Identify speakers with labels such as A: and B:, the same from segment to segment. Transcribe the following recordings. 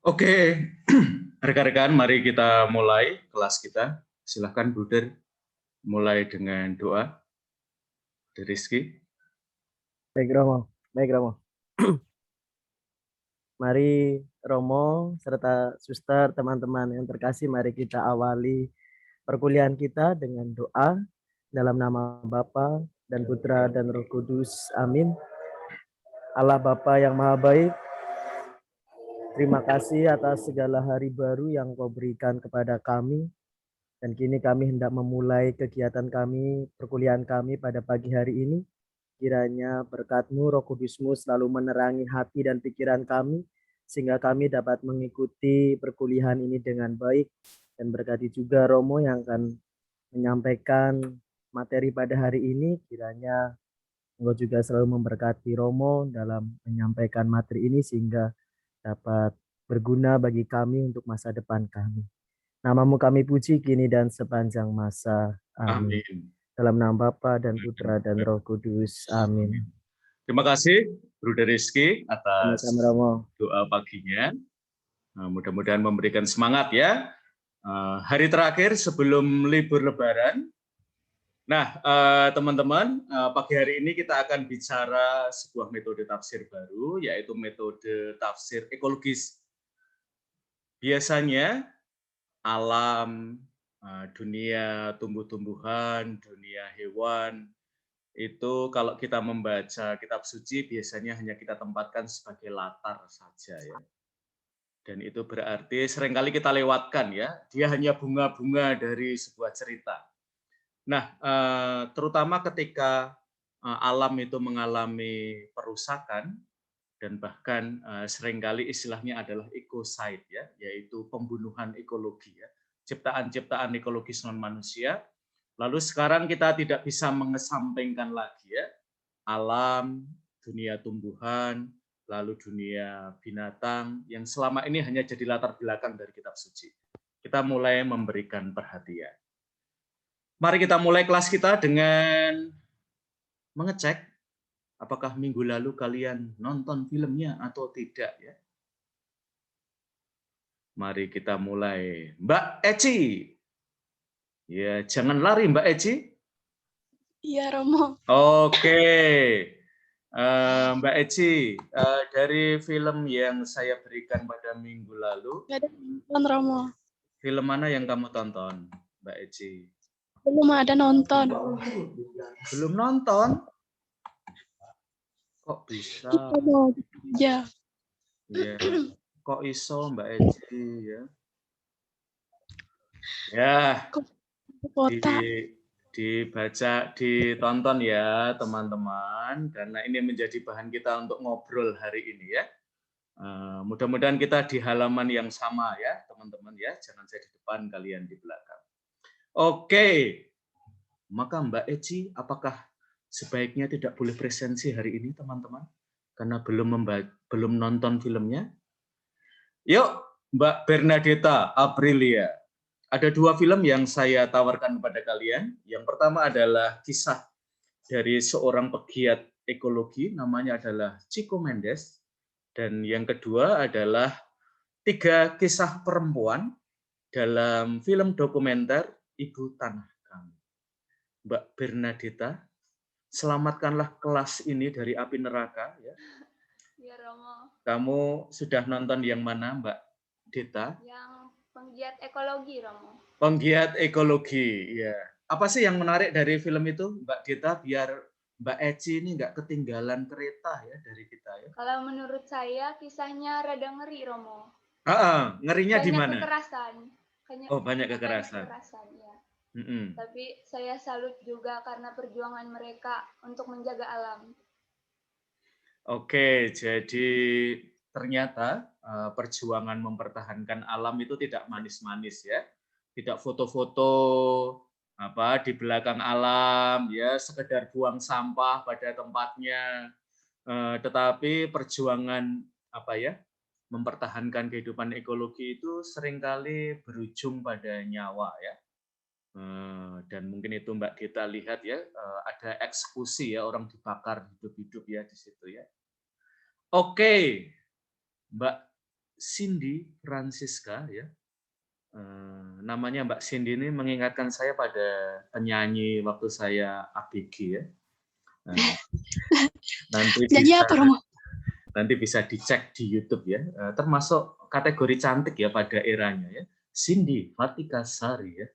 A: Oke, rekan-rekan, mari kita mulai kelas kita. Silahkan Bruder, mulai dengan doa dari Rizky.
B: Baik Romo, baik Romo. Mari Romo serta suster, teman-teman yang terkasih, mari kita awali perkuliahan kita dengan doa dalam nama Bapa dan Putra dan Roh Kudus. Amin. Allah Bapa yang Maha Baik, terima kasih atas segala hari baru yang Kau berikan kepada kami. Dan kini kami hendak memulai kegiatan kami, perkuliahan kami pada pagi hari ini. Kiranya berkat-Mu, Roh Kudus-Mu selalu menerangi hati dan pikiran kami, sehingga kami dapat mengikuti perkuliahan ini dengan baik. Dan berkati juga Romo yang akan menyampaikan materi pada hari ini. Kiranya Engkau juga selalu memberkati Romo dalam menyampaikan materi ini, sehingga dapat berguna bagi kami untuk masa depan kami. Namamu kami puji kini dan sepanjang masa. Amin.
A: Amin.
B: Dalam nama Bapa dan Putra dan Roh Kudus. Amin.
A: Terima kasih, Bruder Rizky, atas
B: Sama-sama Romo.
A: doa paginya. Mudah-mudahan memberikan semangat ya. Hari terakhir sebelum libur Lebaran. Nah, teman-teman, pagi hari ini kita akan bicara sebuah metode tafsir baru, yaitu metode tafsir ekologis. Biasanya alam, dunia tumbuh-tumbuhan, dunia hewan, itu kalau kita membaca kitab suci biasanya hanya kita tempatkan sebagai latar saja ya. Dan itu berarti seringkali kita lewatkan ya, dia hanya bunga-bunga dari sebuah cerita. Nah, terutama ketika alam itu mengalami perusakan, dan bahkan seringkali istilahnya adalah ecocide ya, yaitu pembunuhan ekologi ya, ciptaan-ciptaan ekologis non manusia. Lalu sekarang kita tidak bisa mengesampingkan lagi ya alam, dunia tumbuhan, lalu dunia binatang yang selama ini hanya jadi latar belakang dari kitab suci. Kita mulai memberikan perhatian. Mari kita mulai kelas kita dengan mengecek apakah minggu lalu kalian nonton filmnya atau tidak ya. Mari kita mulai. Mbak Eci. Ya, jangan lari Mbak Eci.
C: Iya, Romo.
A: Oke. Mbak Eci, dari film yang saya berikan pada minggu lalu,
C: Gak ada nonton, Romo.
A: film mana yang kamu tonton, Mbak Eci?
C: Belum ada nonton.
A: Belum nonton? Kok bisa?
C: Ya.
A: Ya, kok iso Mbak Eci ya? Ya, dibaca, ditonton ya teman-teman, karena ini menjadi bahan kita untuk ngobrol hari ini ya. Mudah-mudahan kita di halaman yang sama ya teman-teman ya, jangan saya di depan, kalian di belakang. Oke, maka Mbak Eci, apakah sebaiknya tidak boleh presensi hari ini teman-teman? Karena belum nonton filmnya. Yuk, Mbak Bernadetta Aprilia. Ada dua film yang saya tawarkan kepada kalian. Yang pertama adalah kisah dari seorang pegiat ekologi, namanya adalah Chico Mendes. Dan yang kedua adalah 3 kisah perempuan dalam film dokumenter Ibu Tanah Kami. Mbak Bernadetta, selamatkanlah kelas ini dari api neraka. Ya.
D: Ya, Romo.
A: Kamu sudah nonton yang mana, Mbak Deta?
D: Yang penggiat ekologi, Romo.
A: Penggiat ekologi, ya. Apa sih yang menarik dari film itu, Mbak Deta, biar Mbak Eci ini nggak ketinggalan kereta ya dari kita ya?
D: Kalau menurut saya kisahnya rada ngeri, Romo.
A: Ngerinya di mana?
D: Banyak kekerasan.
A: Banyak kekerasan.
D: Ya. Tapi saya salut juga karena perjuangan mereka untuk menjaga alam.
A: Oke, jadi ternyata perjuangan mempertahankan alam itu tidak manis-manis ya. Tidak foto-foto di belakang alam ya, sekedar buang sampah pada tempatnya. Tetapi perjuangan mempertahankan kehidupan ekologi itu seringkali berujung pada nyawa ya. Dan mungkin itu Mbak kita lihat ya, ada eksekusi ya, orang dibakar hidup-hidup ya di situ ya. Oke, Mbak Cindy Francisca ya. Namanya Mbak Cindy ini mengingatkan saya pada penyanyi waktu saya ABG ya. Nanti bisa dicek di YouTube ya. Termasuk kategori cantik ya pada eranya ya. Cindy Fatika Sari ya.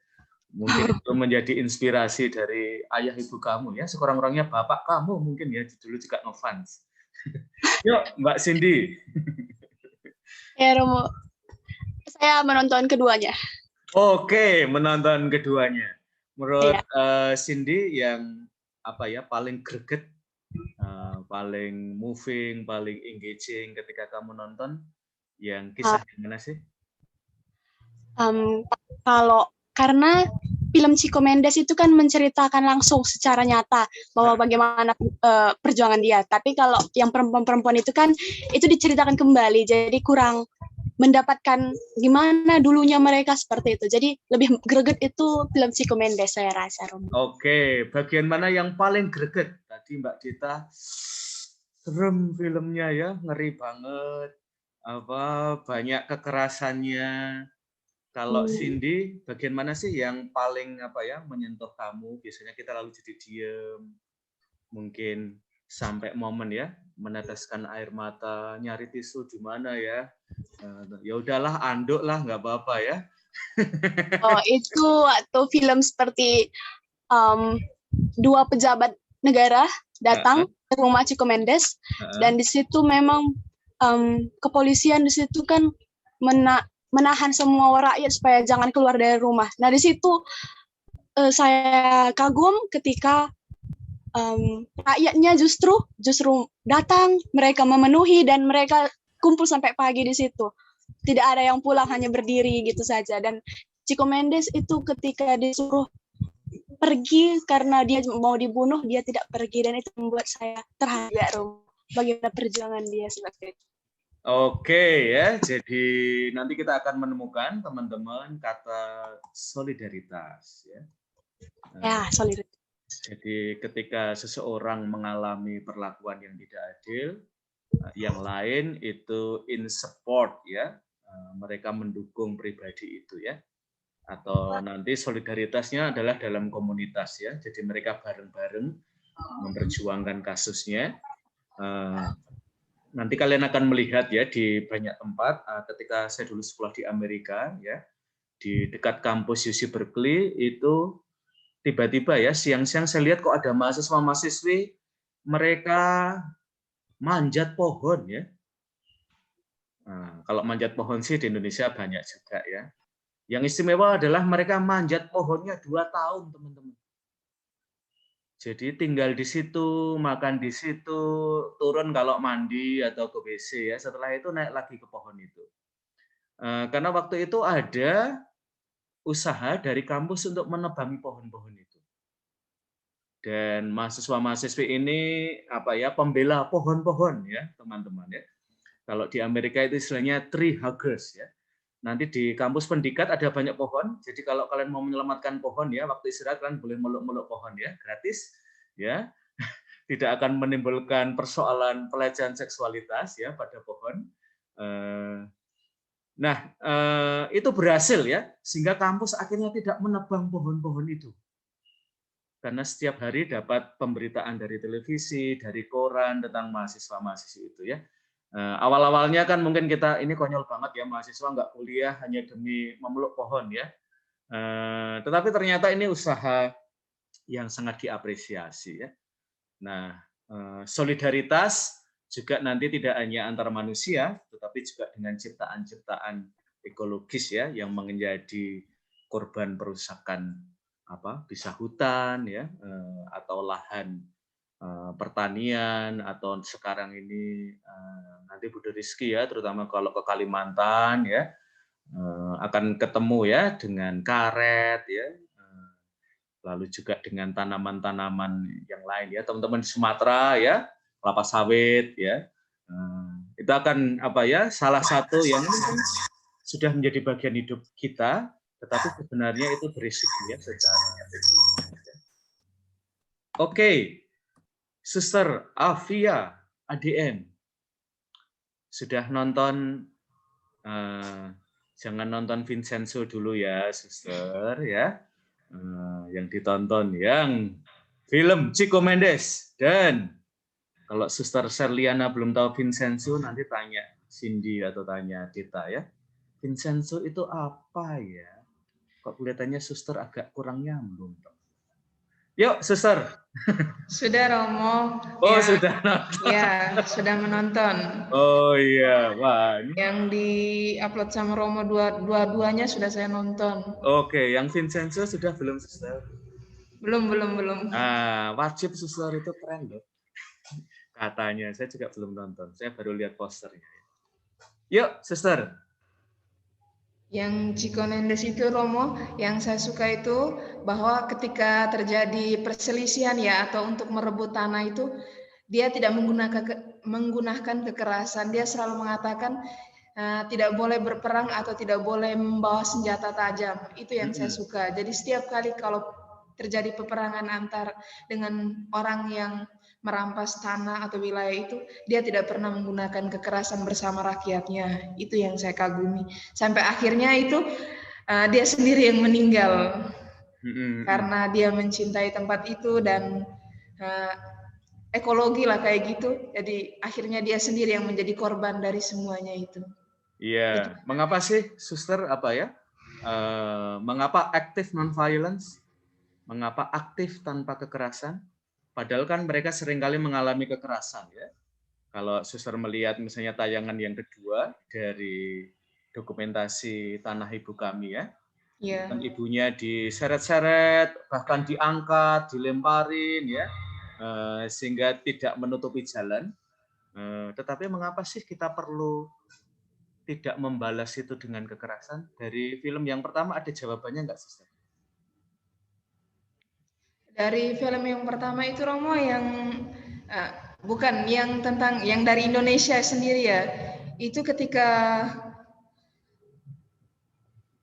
A: Mungkin itu menjadi inspirasi dari ayah ibu kamu ya. Sekurang-kurangnya bapak kamu mungkin ya dulu juga ngefans. Yuk Mbak Cindy.
C: Ya Romo, saya menonton keduanya.
A: Oke, menonton keduanya. Menurut Cindy yang apa ya paling greget, paling moving, paling engaging ketika kamu nonton, yang kisah yang mana sih?
C: Karena film Chico Mendes itu kan menceritakan langsung secara nyata bahwa bagaimana perjuangan dia. Tapi kalau yang perempuan-perempuan itu kan itu diceritakan kembali, jadi kurang mendapatkan gimana dulunya mereka seperti itu. Jadi lebih greget itu film Chico Mendes saya rasa.
A: Oke, bagian mana yang paling greget? Tadi Mbak Dita serem filmnya ya, ngeri banget. Banyak kekerasannya. Kalau Cindy, bagian mana sih yang paling menyentuh kamu? Biasanya kita lalu jadi diem, mungkin sampai momen ya meneteskan air mata, nyari tisu di mana ya? Ya udahlah, anduk lah, nggak apa-apa ya.
C: Itu waktu film seperti dua pejabat negara datang ke rumah Chico Mendes dan di situ memang kepolisian di situ kan menahan semua rakyat supaya jangan keluar dari rumah. Nah di situ saya kagum ketika rakyatnya justru datang, mereka memenuhi dan mereka kumpul sampai pagi di situ. Tidak ada yang pulang, hanya berdiri gitu saja. Dan Chico Mendes itu ketika disuruh pergi karena dia mau dibunuh, dia tidak pergi dan itu membuat saya terharu bagaimana perjuangan dia seperti itu.
A: Oke ya, jadi nanti kita akan menemukan teman-teman kata solidaritas ya.
C: Ya, solidaritas.
A: Jadi ketika seseorang mengalami perlakuan yang tidak adil, yang lain itu in support ya, mereka mendukung pribadi itu ya. Atau nanti solidaritasnya adalah dalam komunitas ya, jadi mereka bareng-bareng memperjuangkan kasusnya. Nanti kalian akan melihat ya di banyak tempat. Ketika saya dulu sekolah di Amerika ya, di dekat kampus UC Berkeley itu tiba-tiba ya siang-siang saya lihat kok ada mahasiswa-mahasiswi mereka manjat pohon ya. Nah, kalau manjat pohon sih di Indonesia banyak juga ya. Yang istimewa adalah mereka manjat pohonnya 2 tahun teman-teman. Jadi tinggal di situ, makan di situ, turun kalau mandi atau ke WC ya. Setelah itu naik lagi ke pohon itu. Karena waktu itu ada usaha dari kampus untuk menebangi pohon-pohon itu. Dan mahasiswa-mahasiswi ini pembela pohon-pohon ya teman-teman ya. Kalau di Amerika itu istilahnya tree huggers ya. Nanti di kampus pendidikan ada banyak pohon. Jadi kalau kalian mau menyelamatkan pohon ya, waktu istirahat kalian boleh meluk-meluk pohon ya, gratis ya. Tidak akan menimbulkan persoalan pelecehan seksualitas ya pada pohon. Nah, itu berhasil ya, sehingga kampus akhirnya tidak menebang pohon-pohon itu. Karena setiap hari dapat pemberitaan dari televisi, dari koran tentang mahasiswa-mahasiswa itu ya. Awal-awalnya kan mungkin kita ini konyol banget ya, mahasiswa nggak kuliah hanya demi memeluk pohon ya. Tetapi ternyata ini usaha yang sangat diapresiasi ya. Nah, solidaritas juga nanti tidak hanya antar manusia, tetapi juga dengan ciptaan-ciptaan ekologis ya yang menjadi korban perusakan bisa hutan ya atau lahan pertanian atau sekarang ini nanti Budi Rizky ya terutama kalau ke Kalimantan ya akan ketemu ya dengan karet ya lalu juga dengan tanaman-tanaman yang lain ya teman-teman di Sumatera ya kelapa sawit ya itu akan salah satu yang sudah menjadi bagian hidup kita tetapi sebenarnya itu berisiko ya secara Oke. Suster Afia ADM sudah nonton Jangan nonton Vincenzo dulu ya, suster ya. Yang ditonton yang film Chico Mendes. Dan kalau suster Serliana belum tahu Vincenzo, nanti tanya Cindy atau tanya Tita ya. Vincenzo itu apa ya? Kok kelihatannya suster agak kurang nyambung. Yuk, suster.
E: Sudah Romo.
A: Oh,
E: ya,
A: sudah nonton.
E: Ya, sudah menonton.
A: Oh iya, wah.
E: Yang di-upload sama Romo dua-duanya sudah saya nonton.
A: Oke, yang Vincenzo sudah belum, suster?
E: Belum.
A: Wajib, suster, itu keren loh. Katanya, saya juga belum nonton. Saya baru lihat posternya. Yuk, suster.
E: Yang Chico Mendes itu Romo, yang saya suka itu bahwa ketika terjadi perselisihan ya atau untuk merebut tanah itu, dia tidak menggunakan kekerasan. Dia selalu mengatakan tidak boleh berperang atau tidak boleh membawa senjata tajam. Itu yang saya suka. Jadi setiap kali kalau terjadi peperangan antar dengan orang yang merampas tanah atau wilayah itu, dia tidak pernah menggunakan kekerasan bersama rakyatnya. Itu yang saya kagumi. Sampai akhirnya itu dia sendiri yang meninggal karena dia mencintai tempat itu dan ekologi lah kayak gitu. Jadi akhirnya dia sendiri yang menjadi korban dari semuanya itu.
A: Iya, mengapa sih, suster, mengapa aktif non-violence? Mengapa aktif tanpa kekerasan? Padahal kan mereka seringkali mengalami kekerasan ya. Kalau suster melihat misalnya tayangan yang kedua dari dokumentasi Tanah Ibu Kami ya, kan ibunya diseret-seret, bahkan diangkat, dilemparin ya, sehingga tidak menutupi jalan. Tetapi mengapa sih kita perlu tidak membalas itu dengan kekerasan? Dari film yang pertama ada jawabannya nggak, suster?
E: Dari film yang pertama itu Romo yang bukan yang tentang yang dari Indonesia sendiri ya. Itu ketika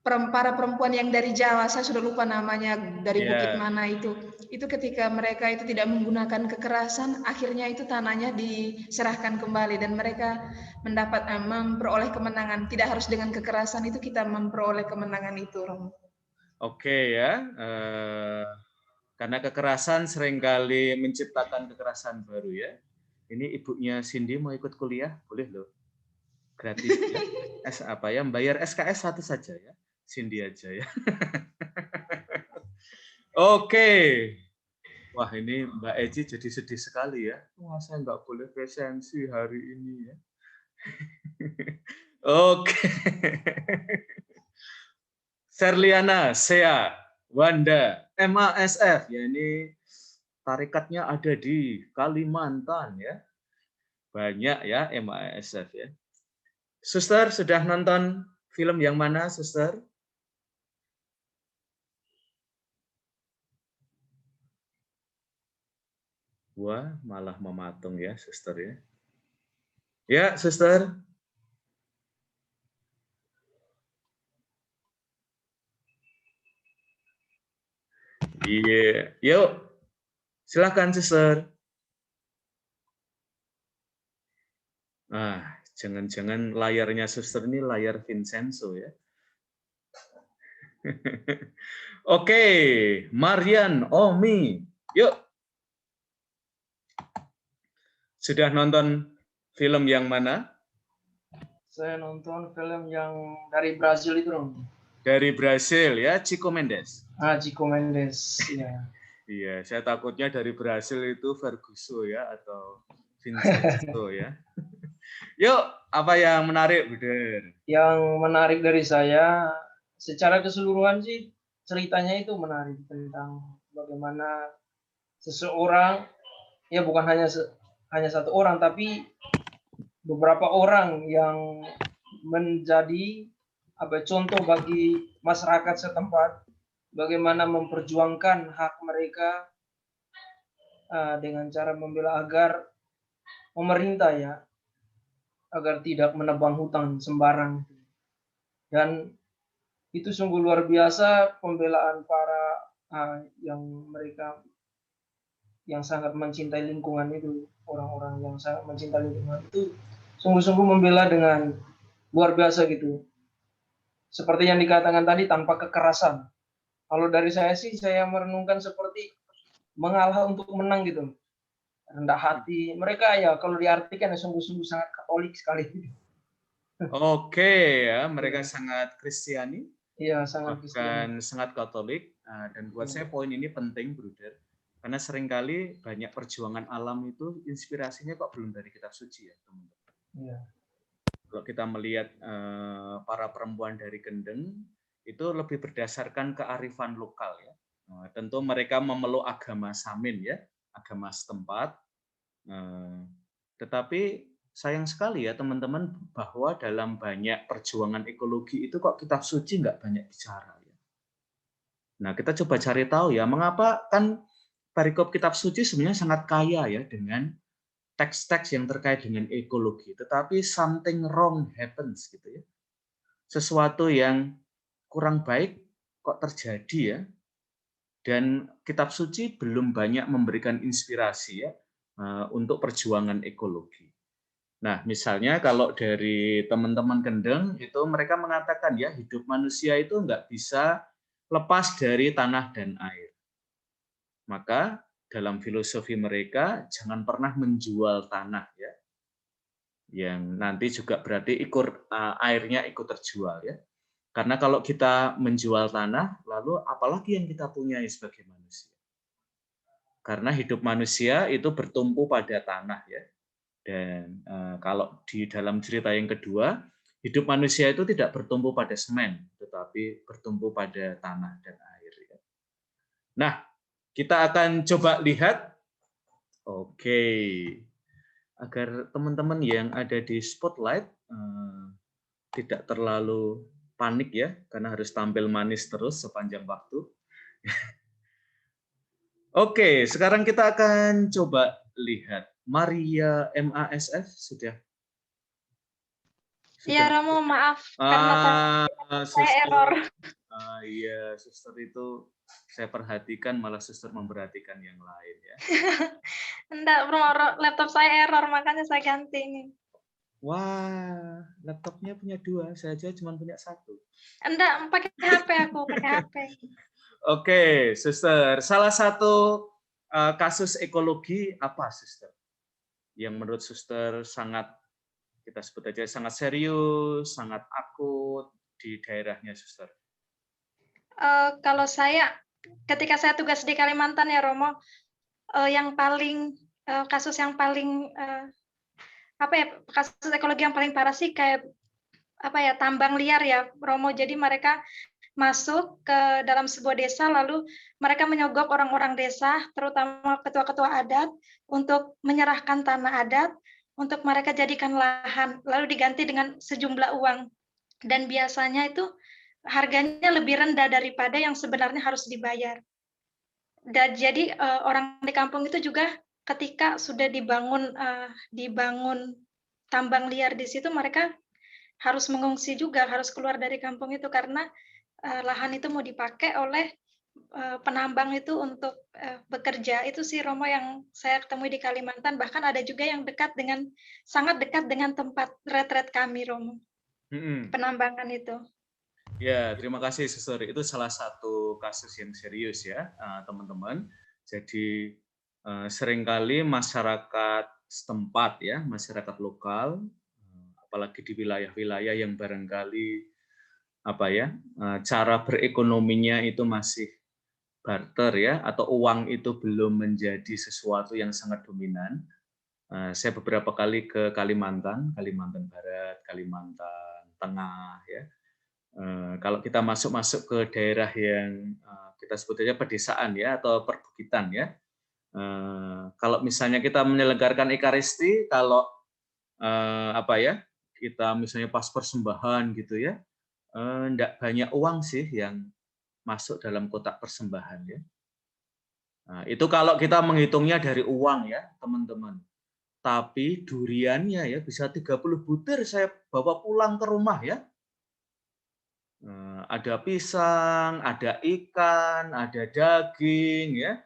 E: para perempuan yang dari Jawa, saya sudah lupa namanya, dari bukit mana itu. Itu ketika mereka itu tidak menggunakan kekerasan, akhirnya itu tanahnya diserahkan kembali dan mereka memperoleh kemenangan. Tidak harus dengan kekerasan, itu kita memperoleh kemenangan itu, Romo.
A: Oke ya. Karena kekerasan seringkali menciptakan kekerasan baru ya. Ini ibunya Cindy mau ikut kuliah, boleh loh. Gratis ya. Bayar SKS 1 saja ya. Cindy aja ya. Oke. Wah, ini Mbak Eji jadi sedih sekali ya. Wah, saya nggak boleh presensi hari ini ya. Oke. Serliana, Sea, Wanda, MASF, ya ini tarikatnya ada di Kalimantan ya. Banyak ya MASF ya. Suster, sudah nonton film yang mana, suster? Wah, malah mematung ya, suster ya. Ya, suster. Iya, yuk. Silakan, suster. Jangan-jangan layarnya suster ini layar Vincenzo ya. Oke, Marian, Omi, yuk. Sudah nonton film yang mana?
F: Saya nonton film yang dari Brazil itu dong.
A: Dari Brasil ya, Chico Mendes.
F: Chico Mendes, ya.
A: Iya, saya takutnya dari Brasil itu Ferguson ya atau Vincenzo ya. Yuk, apa yang menarik, Buder?
F: Yang menarik dari saya, secara keseluruhan sih ceritanya itu menarik tentang bagaimana seseorang, ya bukan hanya satu orang, tapi beberapa orang yang menjadi contoh bagi masyarakat setempat, bagaimana memperjuangkan hak mereka dengan cara membela agar pemerintah ya, agar tidak menebang hutan sembarang. Dan itu sungguh luar biasa pembelaan para yang sangat mencintai lingkungan itu, orang-orang yang sangat mencintai lingkungan itu sungguh-sungguh membela dengan luar biasa gitu. Seperti yang dikatakan tadi, tanpa kekerasan. Kalau dari saya sih, saya merenungkan seperti mengalah untuk menang gitu. Rendah hati. Mereka ya kalau diartikan ya sungguh-sungguh sangat Katolik sekali.
A: Oke ya, mereka sangat Kristiani,
F: Iya, sangat Kristen.
A: bahkan sangat Katolik. Dan buat saya poin ini penting, Bruder, karena seringkali banyak perjuangan alam itu inspirasinya kok belum dari kitab suci ya, teman-teman.
F: Iya.
A: Kalau kita melihat para perempuan dari Kendeng itu lebih berdasarkan kearifan lokal ya. Tentu mereka memeluk agama Samin ya, agama setempat. Tetapi sayang sekali ya teman-teman bahwa dalam banyak perjuangan ekologi itu kok kitab suci nggak banyak bicara ya. Nah kita coba cari tahu ya mengapa kan perikop kitab suci sebenarnya sangat kaya ya dengan teks-teks yang terkait dengan ekologi, tetapi something wrong happens gitu ya. Sesuatu yang kurang baik kok terjadi ya. Dan kitab suci belum banyak memberikan inspirasi ya untuk perjuangan ekologi. Nah, misalnya kalau dari teman-teman Kendeng itu mereka mengatakan ya hidup manusia itu nggak bisa lepas dari tanah dan air. Maka dalam filosofi mereka jangan pernah menjual tanah ya, yang nanti juga berarti airnya ikut terjual ya. Karena kalau kita menjual tanah, lalu apalagi yang kita punyai sebagai manusia? Karena hidup manusia itu bertumpu pada tanah ya. Dan kalau di dalam cerita yang kedua, hidup manusia itu tidak bertumpu pada semen, tetapi bertumpu pada tanah dan air. Ya. Nah, kita akan coba lihat, oke, agar teman-teman yang ada di spotlight tidak terlalu panik ya, karena harus tampil manis terus sepanjang waktu. Oke, sekarang kita akan coba lihat. Maria MASF sudah.
G: Ya Romo, maaf karena saya error.
A: Iya, suster itu saya perhatikan malah suster memperhatikan yang lain ya.
G: Enggak, laptop saya error makanya saya ganti ini.
A: Wah, laptopnya punya 2, saya aja cuma punya 1.
G: Enggak, pakai HP aku, pakai HP.
A: Oke, suster. Salah satu kasus ekologi apa, suster? Yang menurut suster sangat, kita sebut aja sangat serius, sangat akut di daerahnya, suster.
G: Kalau saya, ketika saya tugas di Kalimantan ya Romo, yang paling kasus yang paling kasus ekologi yang paling parah sih kayak tambang liar ya Romo. Jadi mereka masuk ke dalam sebuah desa lalu mereka menyogok orang-orang desa, terutama ketua-ketua adat untuk menyerahkan tanah adat untuk mereka jadikan lahan lalu diganti dengan sejumlah uang. Dan biasanya itu harganya lebih rendah daripada yang sebenarnya harus dibayar. Dan jadi orang di kampung itu juga ketika sudah dibangun tambang liar di situ, mereka harus mengungsi juga, harus keluar dari kampung itu karena lahan itu mau dipakai oleh penambang itu untuk bekerja. Itu sih Romo yang saya temui di Kalimantan. Bahkan ada juga yang sangat dekat dengan tempat retret kami Romo. Penambangan itu.
A: Ya, terima kasih Suster. Itu salah satu kasus yang serius ya, teman-teman. Jadi seringkali masyarakat setempat ya, masyarakat lokal, apalagi di wilayah-wilayah yang barangkali cara berekonominya itu masih barter ya, atau uang itu belum menjadi sesuatu yang sangat dominan. Saya beberapa kali ke Kalimantan Barat, Kalimantan Tengah ya. Kalau kita masuk ke daerah yang kita sebut aja pedesaan ya atau perbukitan ya, kalau misalnya kita menyelenggarakan ekaristi, kalau kita misalnya pas persembahan gitu ya, enggak banyak uang sih yang masuk dalam kotak persembahan ya. Nah, itu kalau kita menghitungnya dari uang ya teman-teman. Tapi duriannya ya bisa 30 butir saya bawa pulang ke rumah ya. Ada pisang, ada ikan, ada daging ya.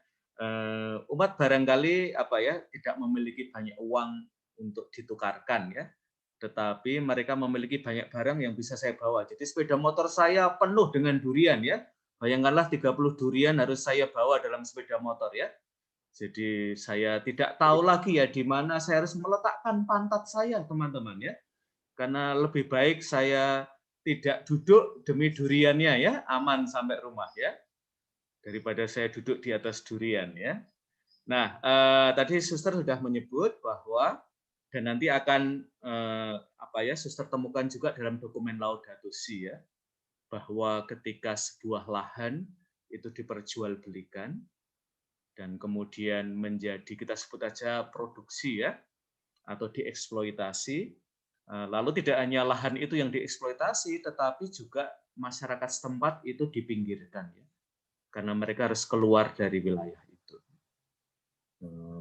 A: Umat barangkali tidak memiliki banyak uang untuk ditukarkan ya. tetapi mereka memiliki banyak barang yang bisa saya bawa. Jadi sepeda motor saya penuh dengan durian ya. Bayangkanlah 30 durian harus saya bawa dalam sepeda motor ya. Jadi saya tidak tahu lagi ya di mana saya harus meletakkan pantat saya, teman-teman ya. Karena lebih baik saya tidak duduk demi duriannya ya, aman sampai rumah ya. Daripada saya duduk di atas durian ya. Nah, tadi Suster sudah menyebut bahwa dan nanti akan Suster temukan juga dalam dokumen Laudato Si ya, bahwa ketika sebuah lahan itu diperjualbelikan dan kemudian menjadi, kita sebut aja produksi ya, atau dieksploitasi, lalu tidak hanya lahan itu yang dieksploitasi, tetapi juga masyarakat setempat itu dipinggirkan ya, karena mereka harus keluar dari wilayah itu.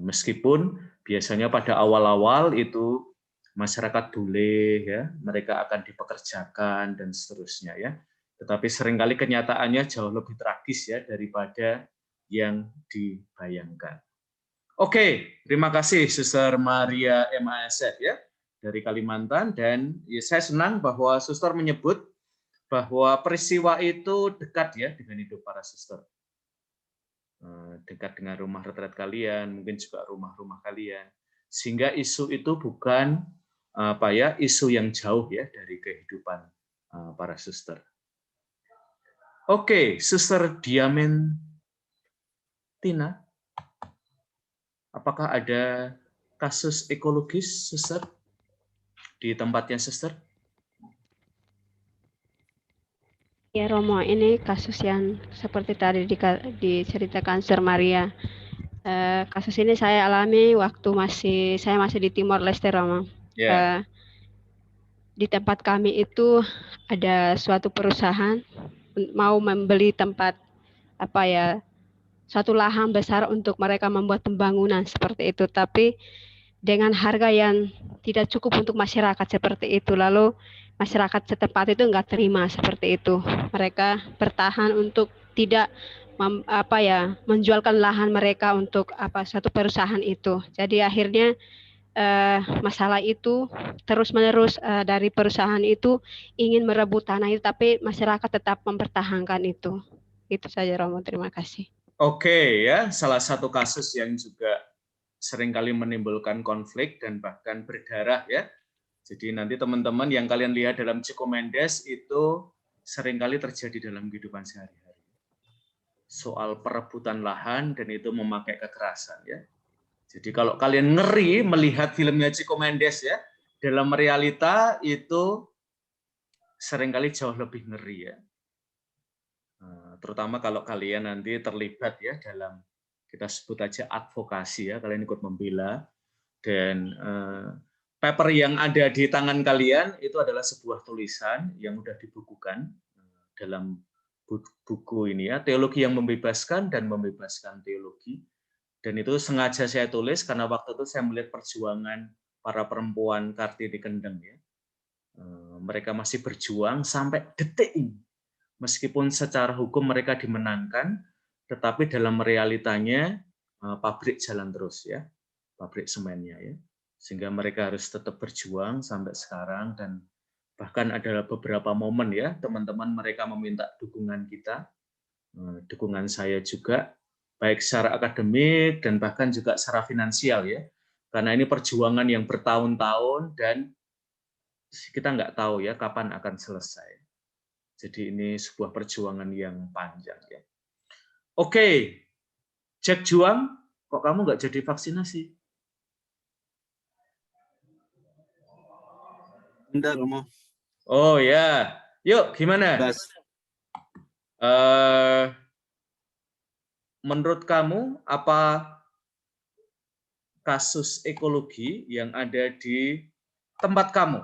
A: Meskipun biasanya pada awal-awal itu masyarakat bule ya, mereka akan dipekerjakan dan seterusnya ya. Tetapi seringkali kenyataannya jauh lebih tragis ya daripada yang dibayangkan. Oke, terima kasih Suster Maria MASF ya dari Kalimantan, dan ya, saya senang bahwa Suster menyebut bahwa peristiwa itu dekat ya dengan hidup para suster. Dekat dengan rumah retret kalian, mungkin juga rumah-rumah kalian. Sehingga isu itu bukan isu yang jauh ya dari kehidupan para suster. Oke, Suster Diamentina, apakah ada kasus ekologis, Suster, di tempatnya Suster?
H: Ya Romo, ini kasus yang seperti tadi diceritakan Suster Maria. Kasus ini saya alami waktu saya masih di Timor Leste, Romo. Yeah. Di tempat kami itu ada suatu perusahaan mau membeli tempat suatu lahan besar untuk mereka membuat pembangunan seperti itu, tapi dengan harga yang tidak cukup untuk masyarakat seperti itu. Lalu masyarakat setempat itu enggak terima seperti itu. Mereka bertahan untuk tidak menjualkan lahan mereka untuk suatu perusahaan itu. Jadi akhirnya masalah itu terus-menerus dari perusahaan itu ingin merebut tanah itu, tapi masyarakat tetap mempertahankan itu. Itu saja Romo, terima kasih.
A: Oke ya, salah satu kasus yang juga seringkali menimbulkan konflik dan bahkan berdarah ya. Jadi nanti teman-teman yang kalian lihat dalam Cikomendes itu seringkali terjadi dalam kehidupan sehari-hari. Soal perebutan lahan dan itu memakai kekerasan ya. Jadi kalau kalian ngeri melihat filmnya Cikomendes ya, dalam realita itu seringkali jauh lebih ngeri ya. Terutama kalau kalian nanti terlibat ya dalam, kita sebut aja advokasi ya, kalian ikut membela, dan paper yang ada di tangan kalian itu adalah sebuah tulisan yang sudah dibukukan dalam buku ini ya, Teologi yang Membebaskan dan Membebaskan Teologi. Dan itu sengaja saya tulis karena waktu itu saya melihat perjuangan para perempuan Kartini Kendeng ya. Mereka masih berjuang sampai detik ini. Meskipun secara hukum mereka dimenangkan, tetapi dalam realitanya pabrik jalan terus ya, pabrik semennya ya. Sehingga mereka harus tetap berjuang sampai sekarang, dan bahkan ada beberapa momen ya, teman-teman mereka meminta dukungan kita, dukungan saya juga, baik secara akademik dan bahkan juga secara finansial ya. Karena ini perjuangan yang bertahun-tahun dan kita nggak tahu ya kapan akan selesai. Jadi ini sebuah perjuangan yang panjang ya. Oke, Jack Juang, kok kamu nggak jadi vaksinasi?
I: Bentar, Romo.
A: Oh ya, yuk gimana? Menurut kamu apa kasus ekologi yang ada di tempat kamu?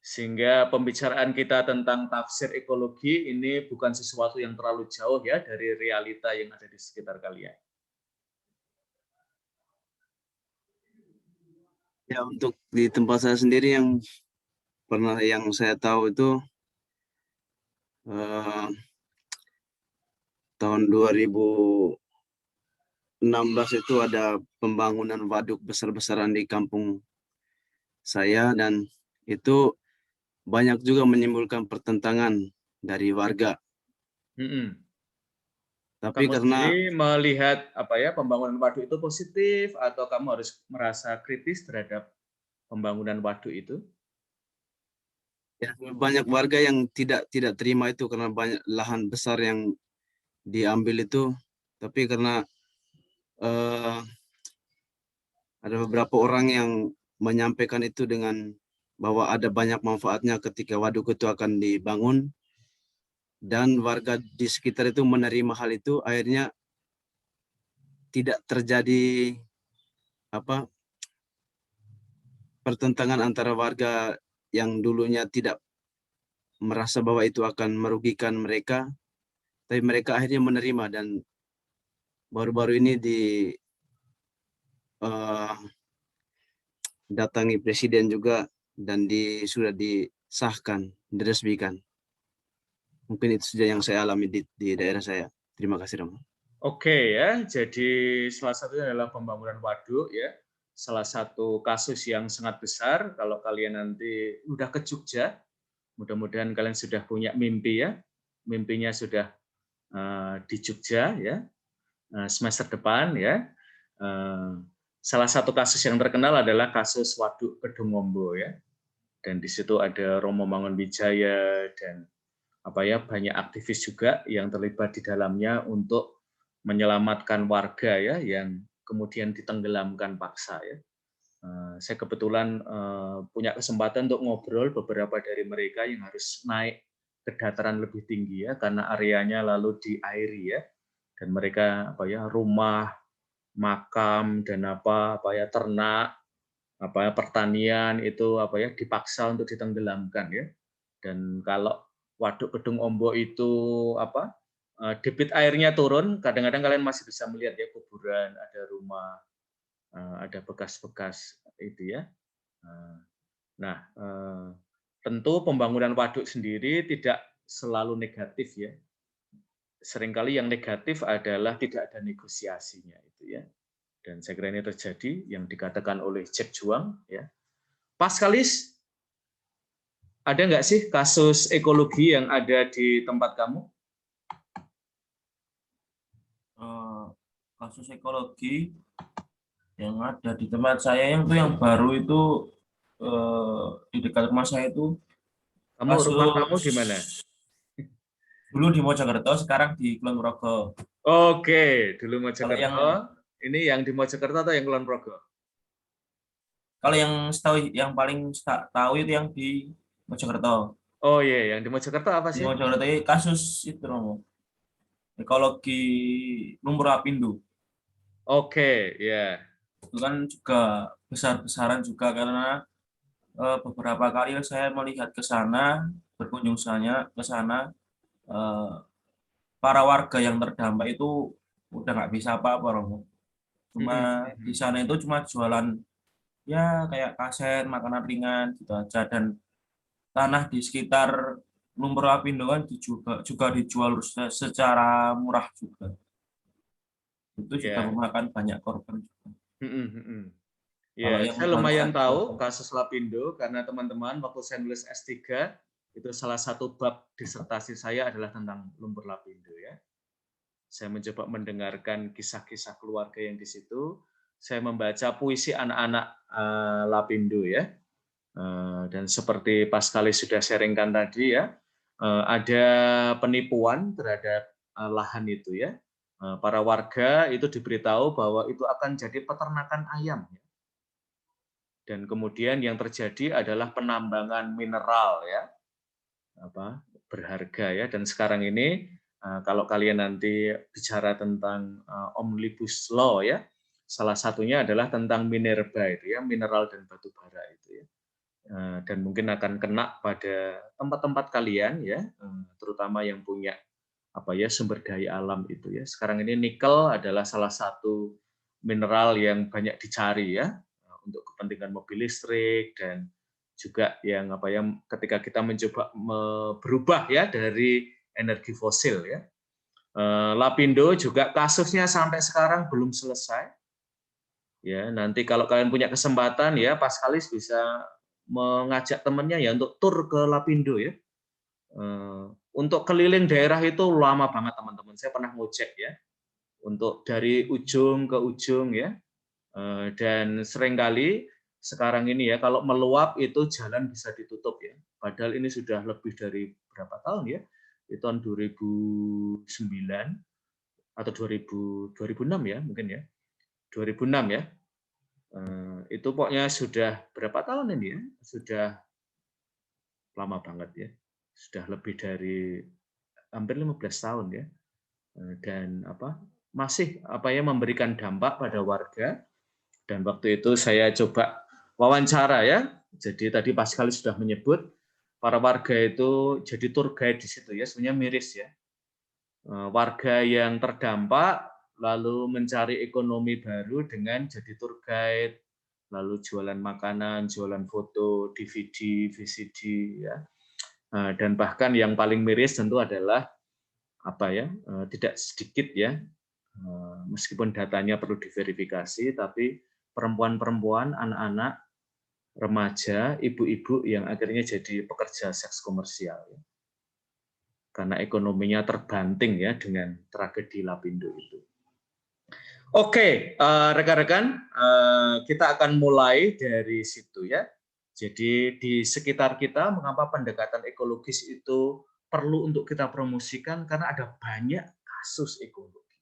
A: Sehingga pembicaraan kita tentang tafsir ekologi ini bukan sesuatu yang terlalu jauh ya dari realita yang ada di sekitar kalian.
I: Ya, untuk di tempat saya sendiri yang saya tahu itu tahun 2016 itu ada pembangunan waduk besar-besaran di kampung saya, dan itu banyak juga menimbulkan pertentangan dari warga. Tapi
A: Kamu
I: karena
A: sendiri melihat apa ya, pembangunan waduk itu positif atau kamu harus merasa kritis terhadap pembangunan waduk itu?
I: ya, banyak warga yang tidak terima itu karena banyak lahan besar yang diambil itu. Tapi karena ada beberapa orang yang menyampaikan itu dengan bahwa ada banyak manfaatnya ketika waduk itu akan dibangun, dan warga di sekitar itu menerima hal itu, akhirnya tidak terjadi pertentangan antara warga yang dulunya tidak merasa bahwa itu akan merugikan mereka, tapi mereka akhirnya menerima. Dan baru-baru ini datangi presiden juga dan sudah disahkan, diresmikan. Mungkin itu saja yang saya alami di daerah saya. Terima kasih, Romo.
A: Oke ya, jadi salah satunya adalah pembangunan waduk ya. Salah satu kasus yang sangat besar. Kalau kalian nanti udah ke Jogja, mudah-mudahan kalian sudah punya mimpi ya. Mimpinya sudah di Jogja ya, semester depan ya. Salah satu kasus yang terkenal adalah kasus Waduk Kedungombo ya. Dan di situ ada Romo Mangunwijaya dan banyak aktivis juga yang terlibat di dalamnya untuk menyelamatkan warga ya yang kemudian ditenggelamkan paksa ya. Saya kebetulan punya kesempatan untuk ngobrol beberapa dari mereka yang harus naik ke dataran lebih tinggi ya karena areanya lalu diairi ya, dan mereka rumah, makam dan ternak, pertanian itu dipaksa untuk ditenggelamkan ya. Dan kalau Waduk Kedungombo itu debit airnya turun, kadang-kadang kalian masih bisa melihat ya kuburan, ada rumah, ada bekas-bekas itu ya. Nah, tentu pembangunan waduk sendiri tidak selalu negatif ya. Seringkali yang negatif adalah tidak ada negosiasinya itu ya. Dan saya kira ini terjadi yang dikatakan oleh Jack Juang ya. Paskalis, ada nggak sih kasus ekologi yang ada di tempat kamu?
J: Kasus ekologi yang ada di tempat saya yang baru itu di dekat rumah saya itu.
A: Rumah kamu di mana?
J: Dulu di Mojokerto, sekarang di Kulon Progo.
A: Oke, dulu Mojokerto. Ini yang di Mojokerto atau yang Kulon Progo?
J: Kalau yang paling tahu itu yang di Mojokerto.
A: Oh iya, yang di Mojokerto apa sih?
J: Di Mojokerto kasus itu, Romo. Ekologi Lumpur Lapindo.
A: Oke, ya.
J: Itu kan juga besar-besaran juga karena beberapa kali saya melihat ke sana, berkunjung ke sana, para warga yang terdampak itu udah nggak bisa apa-apa, Romo. Cuma di sana itu cuma jualan ya kayak kaset, makanan ringan gitu aja, dan tanah di sekitar Lumpur Lapindo kan juga dijual secara murah juga. Itu juga memakan banyak korban juga.
A: Ya, saya lumayan tahu kasus Lapindo karena teman-teman waktu saya nulis S3 itu salah satu bab disertasi saya adalah tentang Lumpur Lapindo ya. Saya mencoba mendengarkan kisah-kisah keluarga yang di situ. Saya membaca puisi anak-anak Lapindo ya. Dan seperti Paskalis sudah sharingkan tadi ya, ada penipuan terhadap lahan itu ya. Para warga itu diberitahu bahwa itu akan jadi peternakan ayam. Dan kemudian yang terjadi adalah penambangan mineral ya, berharga ya. Dan sekarang ini kalau kalian nanti bicara tentang Omnibus Law ya, salah satunya adalah tentang minerba itu ya, mineral dan batu bara itu ya. Dan mungkin akan kena pada tempat-tempat kalian ya, terutama yang punya sumber daya alam itu ya. Sekarang ini nikel adalah salah satu mineral yang banyak dicari ya untuk kepentingan mobil listrik, dan juga yang ketika kita mencoba berubah ya dari energi fosil ya. Lapindo juga kasusnya sampai sekarang belum selesai. Ya, nanti kalau kalian punya kesempatan ya, Paskalis bisa mengajak temannya ya untuk tur ke Lapindo ya. Untuk keliling daerah itu lama banget teman-teman. Saya pernah ngecek ya, untuk dari ujung ke ujung ya. Dan seringkali sekarang ini ya, kalau meluap itu jalan bisa ditutup ya. Padahal ini sudah lebih dari berapa tahun ya? Itu tahun 2009 atau 2006 ya mungkin ya. 2006 ya. Itu pokoknya sudah berapa tahun ini ya? Sudah lama banget ya. Sudah lebih dari hampir 15 tahun ya. Dan masih memberikan dampak pada warga. Dan waktu itu saya coba wawancara ya. Jadi tadi Paskalis sudah menyebut para warga itu jadi tour guide di situ ya. Sebenarnya miris ya. Warga yang terdampak lalu mencari ekonomi baru dengan jadi tour guide, lalu jualan makanan, jualan foto, DVD, VCD ya. Dan bahkan yang paling miris tentu adalah tidak sedikit ya, meskipun datanya perlu diverifikasi, tapi perempuan-perempuan, anak-anak, remaja, ibu-ibu yang akhirnya jadi pekerja seks komersial ya. Karena ekonominya terbanting ya dengan tragedi Lapindo itu. Oke, rekan-rekan, kita akan mulai dari situ ya. Jadi di sekitar kita, mengapa pendekatan ekologis itu perlu untuk kita promosikan? Karena ada banyak kasus ekologi.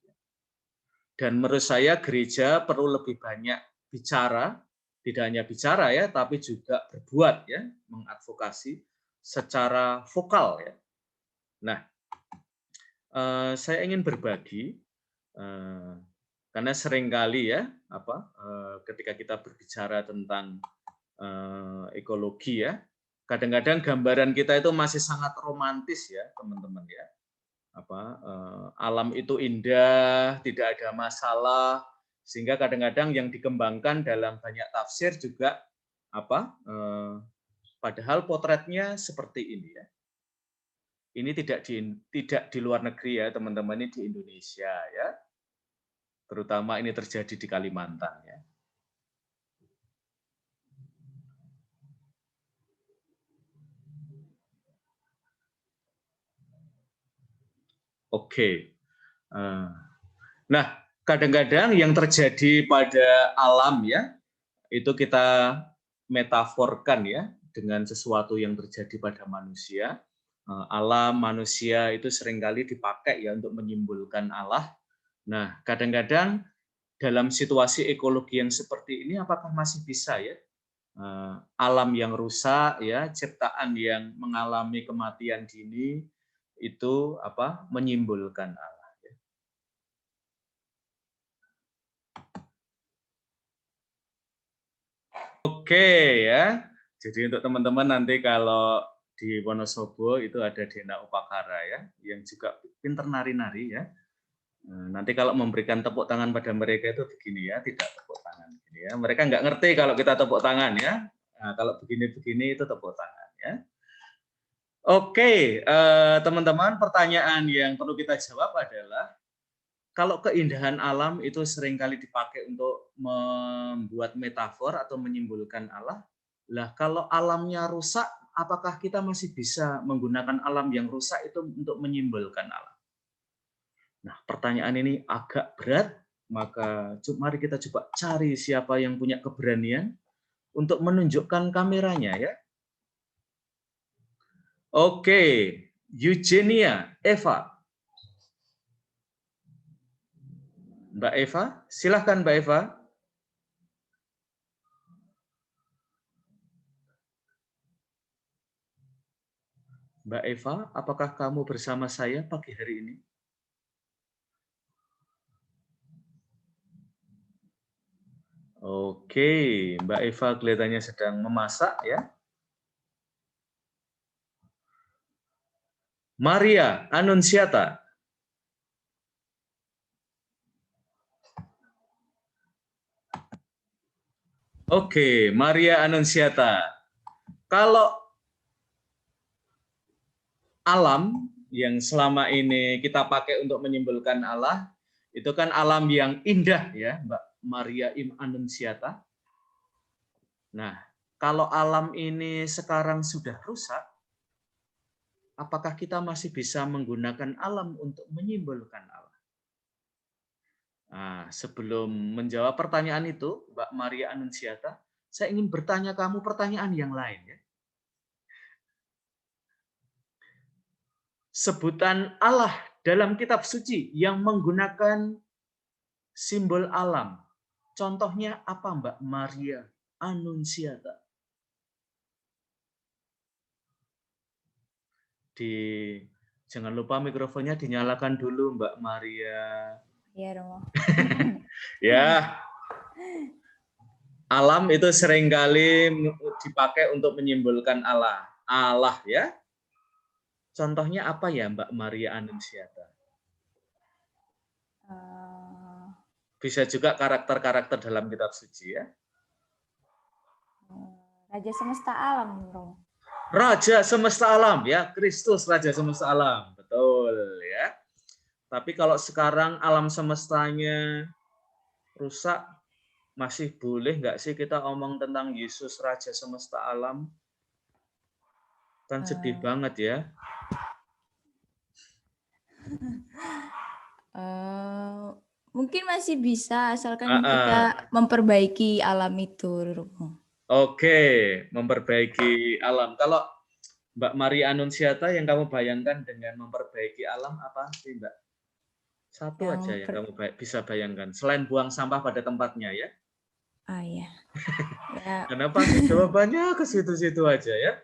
A: Dan menurut saya gereja perlu lebih banyak bicara, tidak hanya bicara ya, tapi juga berbuat ya, mengadvokasi secara vokal ya. Nah, saya ingin berbagi karena seringkali ya ketika kita berbicara tentang ekologi ya, kadang-kadang gambaran kita itu masih sangat romantis ya teman-teman ya. Alam itu indah, tidak ada masalah, sehingga kadang-kadang yang dikembangkan dalam banyak tafsir juga padahal potretnya seperti ini ya. Ini tidak di luar negeri ya teman-teman, ini di Indonesia ya. Terutama ini terjadi di Kalimantan ya. Oke. Nah, kadang-kadang yang terjadi pada alam ya, itu kita metaforkan ya dengan sesuatu yang terjadi pada manusia. Alam, manusia itu seringkali dipakai ya untuk menyimbolkan Allah. Nah, kadang-kadang dalam situasi ekologi yang seperti ini, apakah masih bisa ya alam yang rusak ya, ciptaan yang mengalami kematian dini itu menyimbolkan Allah ya. Oke ya. Jadi untuk teman-teman nanti kalau di Wonosobo itu ada Dena Upakara ya, yang juga pinter nari-nari ya. Nanti kalau memberikan tepuk tangan pada mereka itu begini ya, tidak tepuk tangan begini ya. Mereka nggak ngerti kalau kita tepuk tangan ya. Nah, kalau begini-begini itu tepuk tangan ya. Oke, teman-teman, pertanyaan yang perlu kita jawab adalah kalau keindahan alam itu seringkali dipakai untuk membuat metafor atau menyimbolkan Allah. Lah kalau alamnya rusak, apakah kita masih bisa menggunakan alam yang rusak itu untuk menyimbolkan Allah? Nah, pertanyaan ini agak berat, maka mari kita coba cari siapa yang punya keberanian untuk menunjukkan kameranya ya. Oke, Eugenia, Eva. Mbak Eva, silahkan Mbak Eva. Mbak Eva, apakah kamu bersama saya pagi hari ini? Oke, Mbak Eva kelihatannya sedang memasak ya. Maria Anunciata. Oke, Maria Anunciata. Kalau alam yang selama ini kita pakai untuk menyimbolkan Allah, itu kan alam yang indah ya, Mbak Maria Im Annunziata? Nah, kalau alam ini sekarang sudah rusak, apakah kita masih bisa menggunakan alam untuk menyimbolkan Allah? Nah, sebelum menjawab pertanyaan itu, Mbak Maria Annunziata, saya ingin bertanya kamu pertanyaan yang lain. Ya. Sebutan Allah dalam kitab suci yang menggunakan simbol alam. Contohnya apa, Mbak Maria Annunziata? Jangan lupa mikrofonnya dinyalakan dulu, Mbak Maria.
K: Iya, Romo.
A: Ya. Alam itu seringkali dipakai untuk menyimbolkan Allah. Allah ya. Contohnya apa ya, Mbak Maria Annunziata? Bisa juga karakter-karakter dalam kitab suci ya.
K: Raja semesta alam, Romo.
A: Raja semesta alam ya, Kristus Raja semesta alam, betul ya. Tapi kalau sekarang alam semestanya rusak, masih boleh nggak sih kita omong tentang Yesus Raja semesta alam? Kan sedih banget ya.
K: Mungkin masih bisa, asalkan kita memperbaiki alam itu, Romo.
A: Oke, memperbaiki alam. Kalau Mbak Maria Annunziata yang kamu bayangkan dengan memperbaiki alam apa sih, Mbak? Satu aja yang kamu bisa bayangkan. Selain buang sampah pada tempatnya ya.
K: Iya.
A: Kenapa jawabannya ke situ-situ aja ya?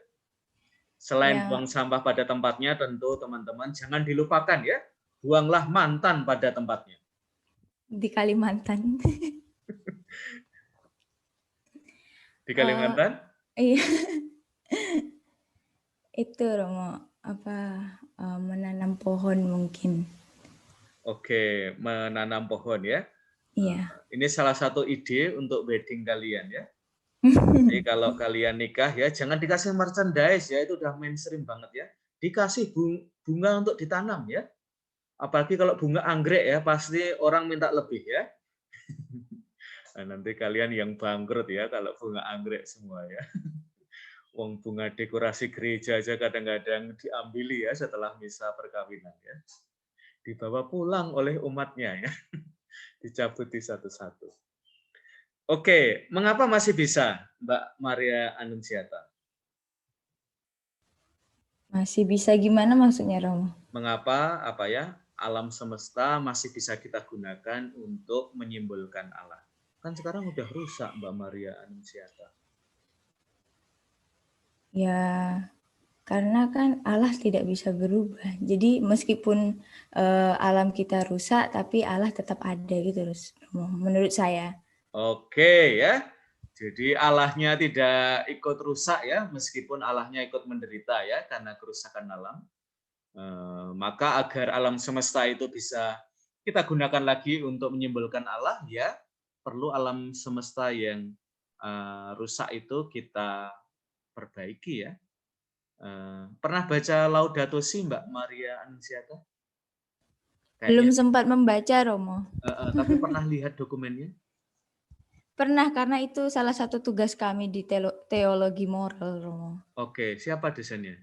A: Selain buang sampah pada tempatnya, tentu teman-teman jangan dilupakan ya. Buanglah mantan pada tempatnya.
K: Di Kalimantan.
A: Di Kalimantan?
K: Iya. Itu Romo, menanam pohon mungkin.
A: Oke, menanam pohon ya.
K: Iya.
A: Ini salah satu ide untuk wedding kalian ya. Jadi kalau kalian nikah ya, jangan dikasih merchandise ya, itu udah mainstream banget ya. Dikasih bunga untuk ditanam ya. Apalagi kalau bunga anggrek ya, pasti orang minta lebih ya. Nah, nanti kalian yang bangkrut ya kalau bunga anggrek semua ya. Wong bunga dekorasi gereja aja kadang-kadang diambili ya setelah misa perkawinan ya. Dibawa pulang oleh umatnya ya. Dicabuti satu-satu. Oke, mengapa masih bisa, Mbak Maria Annunziata?
K: Masih bisa gimana maksudnya, Romo?
A: Mengapa alam semesta masih bisa kita gunakan untuk menyimbolkan Allah? Kan sekarang udah rusak, Mbak Maria Annunziata.
K: Ya, karena kan Allah tidak bisa berubah. Jadi meskipun alam kita rusak, tapi Allah tetap ada gitu, Romo, menurut saya.
A: Oke ya. Jadi Allahnya tidak ikut rusak ya, meskipun Allahnya ikut menderita ya karena kerusakan alam. Maka agar alam semesta itu bisa kita gunakan lagi untuk menyimbolkan Allah ya, perlu alam semesta yang rusak itu kita perbaiki ya. Pernah baca Laudato Si, Mbak Maria Annunziata?
K: Belum sempat membaca, Romo.
A: Tapi pernah lihat dokumennya?
K: Pernah, karena itu salah satu tugas kami di teologi moral, Romo.
A: Oke, siapa dosennya?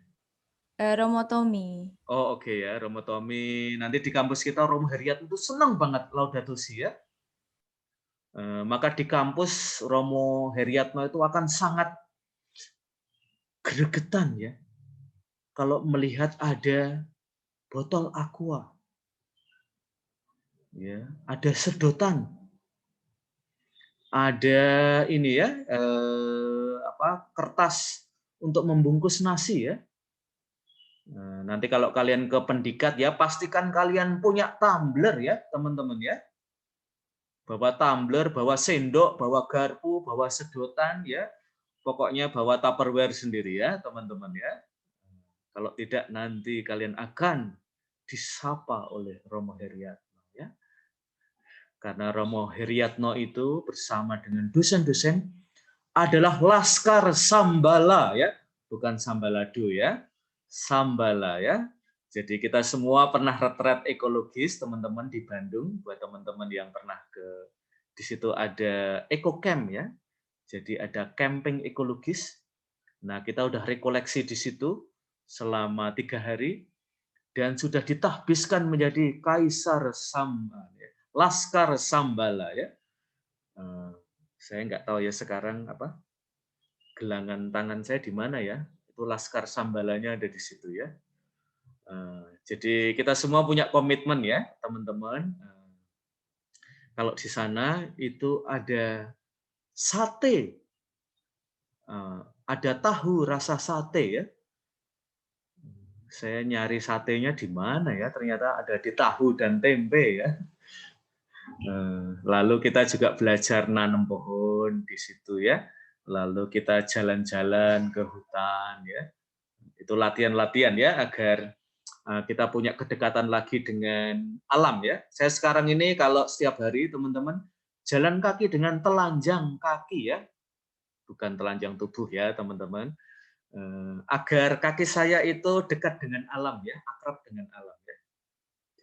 K: Romo Tommy.
A: Oh oke ya, Romo Tommy. Nanti di kampus kita Romo Heriat itu senang banget Laudato Si ya. Maka di kampus Romo Heriatno itu akan sangat gregetan ya kalau melihat ada botol aqua, ya, ada sedotan, ada ini ya kertas untuk membungkus nasi ya. Nanti kalau kalian ke pendikat ya pastikan kalian punya tumbler ya teman-teman ya. Bawa tumbler, bawa sendok, bawa garpu, bawa sedotan ya. Pokoknya bawa Tupperware sendiri ya teman-teman ya. Kalau tidak nanti kalian akan disapa oleh Romo Heriatno ya. Karena Romo Heriatno itu bersama dengan dosen-dosen adalah Laskar Sambala ya, bukan Sambalado ya. Sambala ya. Jadi kita semua pernah retret ekologis teman-teman di Bandung, buat teman-teman yang pernah ke Di situ ada eco camp ya. Jadi ada camping ekologis. Nah, kita udah rekoleksi di situ selama 3 hari dan sudah ditahbiskan menjadi Kaisar Sambal, ya. Laskar Sambala ya. Saya nggak tahu ya sekarang apa gelangan tangan saya di mana ya. Itu Laskar Sambalanya ada di situ ya. Jadi kita semua punya komitmen ya teman-teman. Kalau di sana itu ada sate, ada tahu rasa sate ya. Saya nyari satenya di mana ya, ternyata ada di tahu dan tempe ya. Lalu kita juga belajar nanam pohon di situ ya. Lalu kita jalan-jalan ke hutan ya. Itu latihan-latihan ya agar kita punya kedekatan lagi dengan alam ya. Saya sekarang ini kalau setiap hari teman-teman jalan kaki dengan telanjang kaki ya. Bukan telanjang tubuh ya teman-teman. Agar kaki saya itu dekat dengan alam ya, akrab dengan alam ya.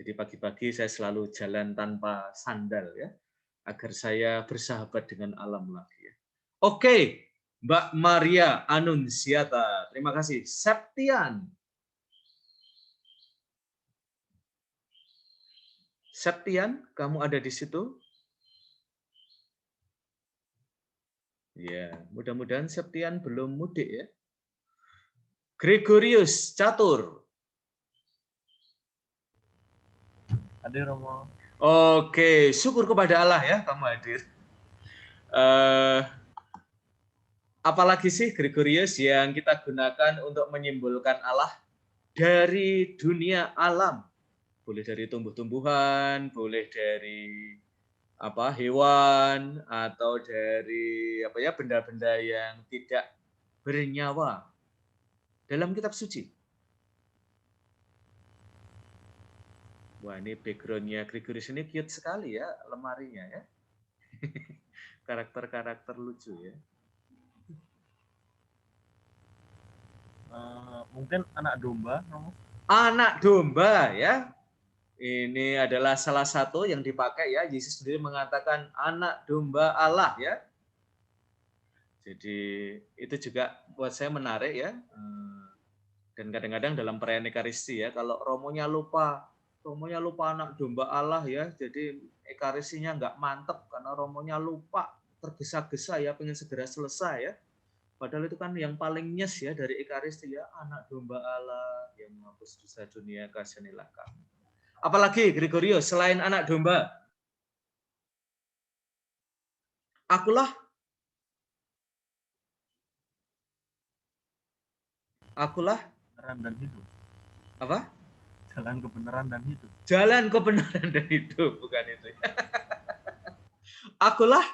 A: Jadi pagi-pagi saya selalu jalan tanpa sandal ya, agar saya bersahabat dengan alam lagi ya. Oke, Mbak Maria Anunsiata, terima kasih. Septian. Septian, kamu ada di situ? Ya, mudah-mudahan Septian belum mudik ya. Gregorius Catur.
L: Hadir Romo.
A: Oke, syukur kepada Allah ya kamu hadir. Apalagi sih Gregorius yang kita gunakan untuk menyimbolkan Allah dari dunia alam? Boleh dari tumbuh-tumbuhan, boleh dari hewan, atau dari benda-benda yang tidak bernyawa dalam kitab suci. Wah, ini background-nya Gregorius ini cute sekali ya, lemarinya ya. Karakter-karakter lucu ya.
L: Mungkin anak domba, Romo.
A: Anak domba ya. Ini adalah salah satu yang dipakai ya. Yesus sendiri mengatakan anak domba Allah ya. Jadi itu juga buat saya menarik ya. Dan kadang-kadang dalam perayaan Ekaristi ya, kalau romonya lupa anak domba Allah ya. Jadi Ekaristinya nggak mantep karena romonya lupa, tergesa-gesa ya, pengen segera selesai ya. Padahal itu kan yang paling nyes ya dari Ekaristi ya, anak domba Allah yang menghapus dosa dunia, kasihanilah kami. Apalagi Gregorius selain anak domba? Akulah
L: kebenaran dan hidup.
A: Apa?
L: Jalan kebenaran dan hidup.
A: Jalan kebenaran dan hidup, bukan itu. Akulah.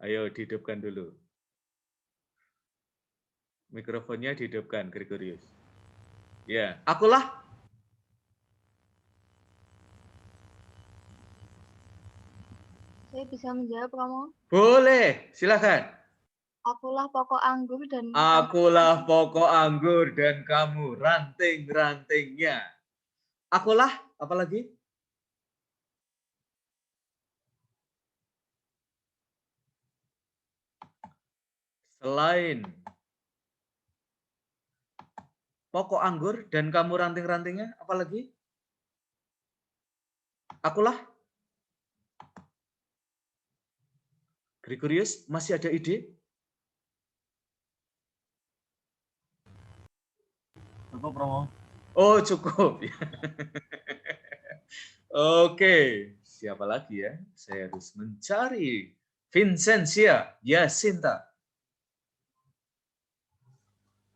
A: Ayo dihidupkan dulu. Mikrofonnya dihidupkan, Gregorius. Ya, akulah.
D: Saya bisa menjawab, Romo?
A: Boleh, silakan.
D: Akulah pokok anggur dan
A: Akulah pokok anggur dan kamu ranting-rantingnya. Akulah, apa lagi? Selain pokok anggur dan kamu ranting-rantingnya, apa lagi? Akulah. Gregorius, masih ada ide?
L: Cukup, Romo.
A: Oh, cukup. Oke, siapa lagi ya? Saya harus mencari. Vincentia Yasinta.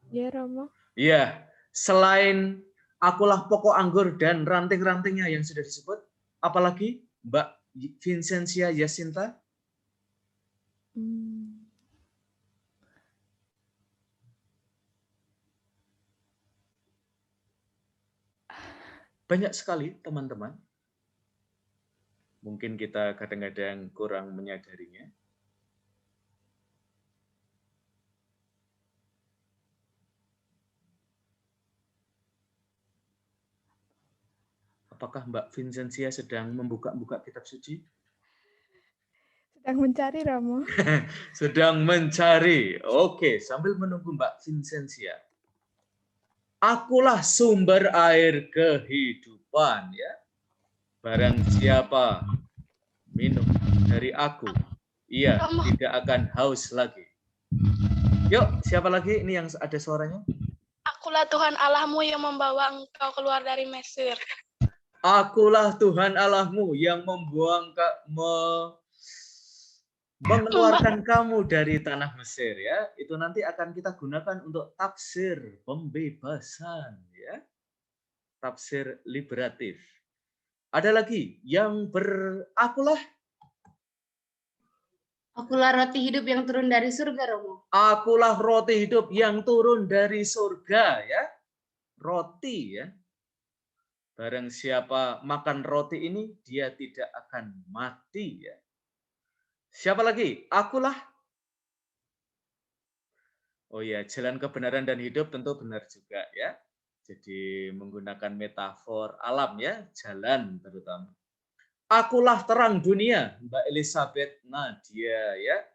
M: Ya, Romo.
A: Iya, selain akulah pokok anggur dan ranting-rantingnya yang sudah disebut, apalagi Mbak Vincentia Yasinta? Banyak sekali teman-teman. Mungkin kita kadang-kadang kurang menyadarinya. Apakah Mbak Vincentia sedang membuka-buka kitab suci?
M: Sedang mencari Romo.
A: Sedang mencari. Oke, sambil menunggu Mbak Vincentia. Akulah sumber air kehidupan, ya. Barang siapa minum dari aku, ia tidak akan haus lagi. Yuk, siapa lagi? Ini yang ada suaranya.
N: Akulah Tuhan Allahmu yang membawa engkau keluar dari Mesir.
A: Akulah Tuhan Allahmu yang mengeluarkan kamu dari tanah Mesir, ya. Itu nanti akan kita gunakan untuk tafsir pembebasan, ya. Tafsir liberatif. Ada lagi yang akulah
O: roti hidup yang turun dari surga, Romo.
A: Akulah roti hidup yang turun dari surga, ya. Roti, ya. Barang siapa makan roti ini, dia tidak akan mati, ya. Siapa lagi? Akulah. Oh ya, jalan kebenaran dan hidup tentu benar juga, ya. Jadi menggunakan metafor alam, ya, jalan terutama. Akulah terang dunia, Mbak Elizabeth Nadia, ya.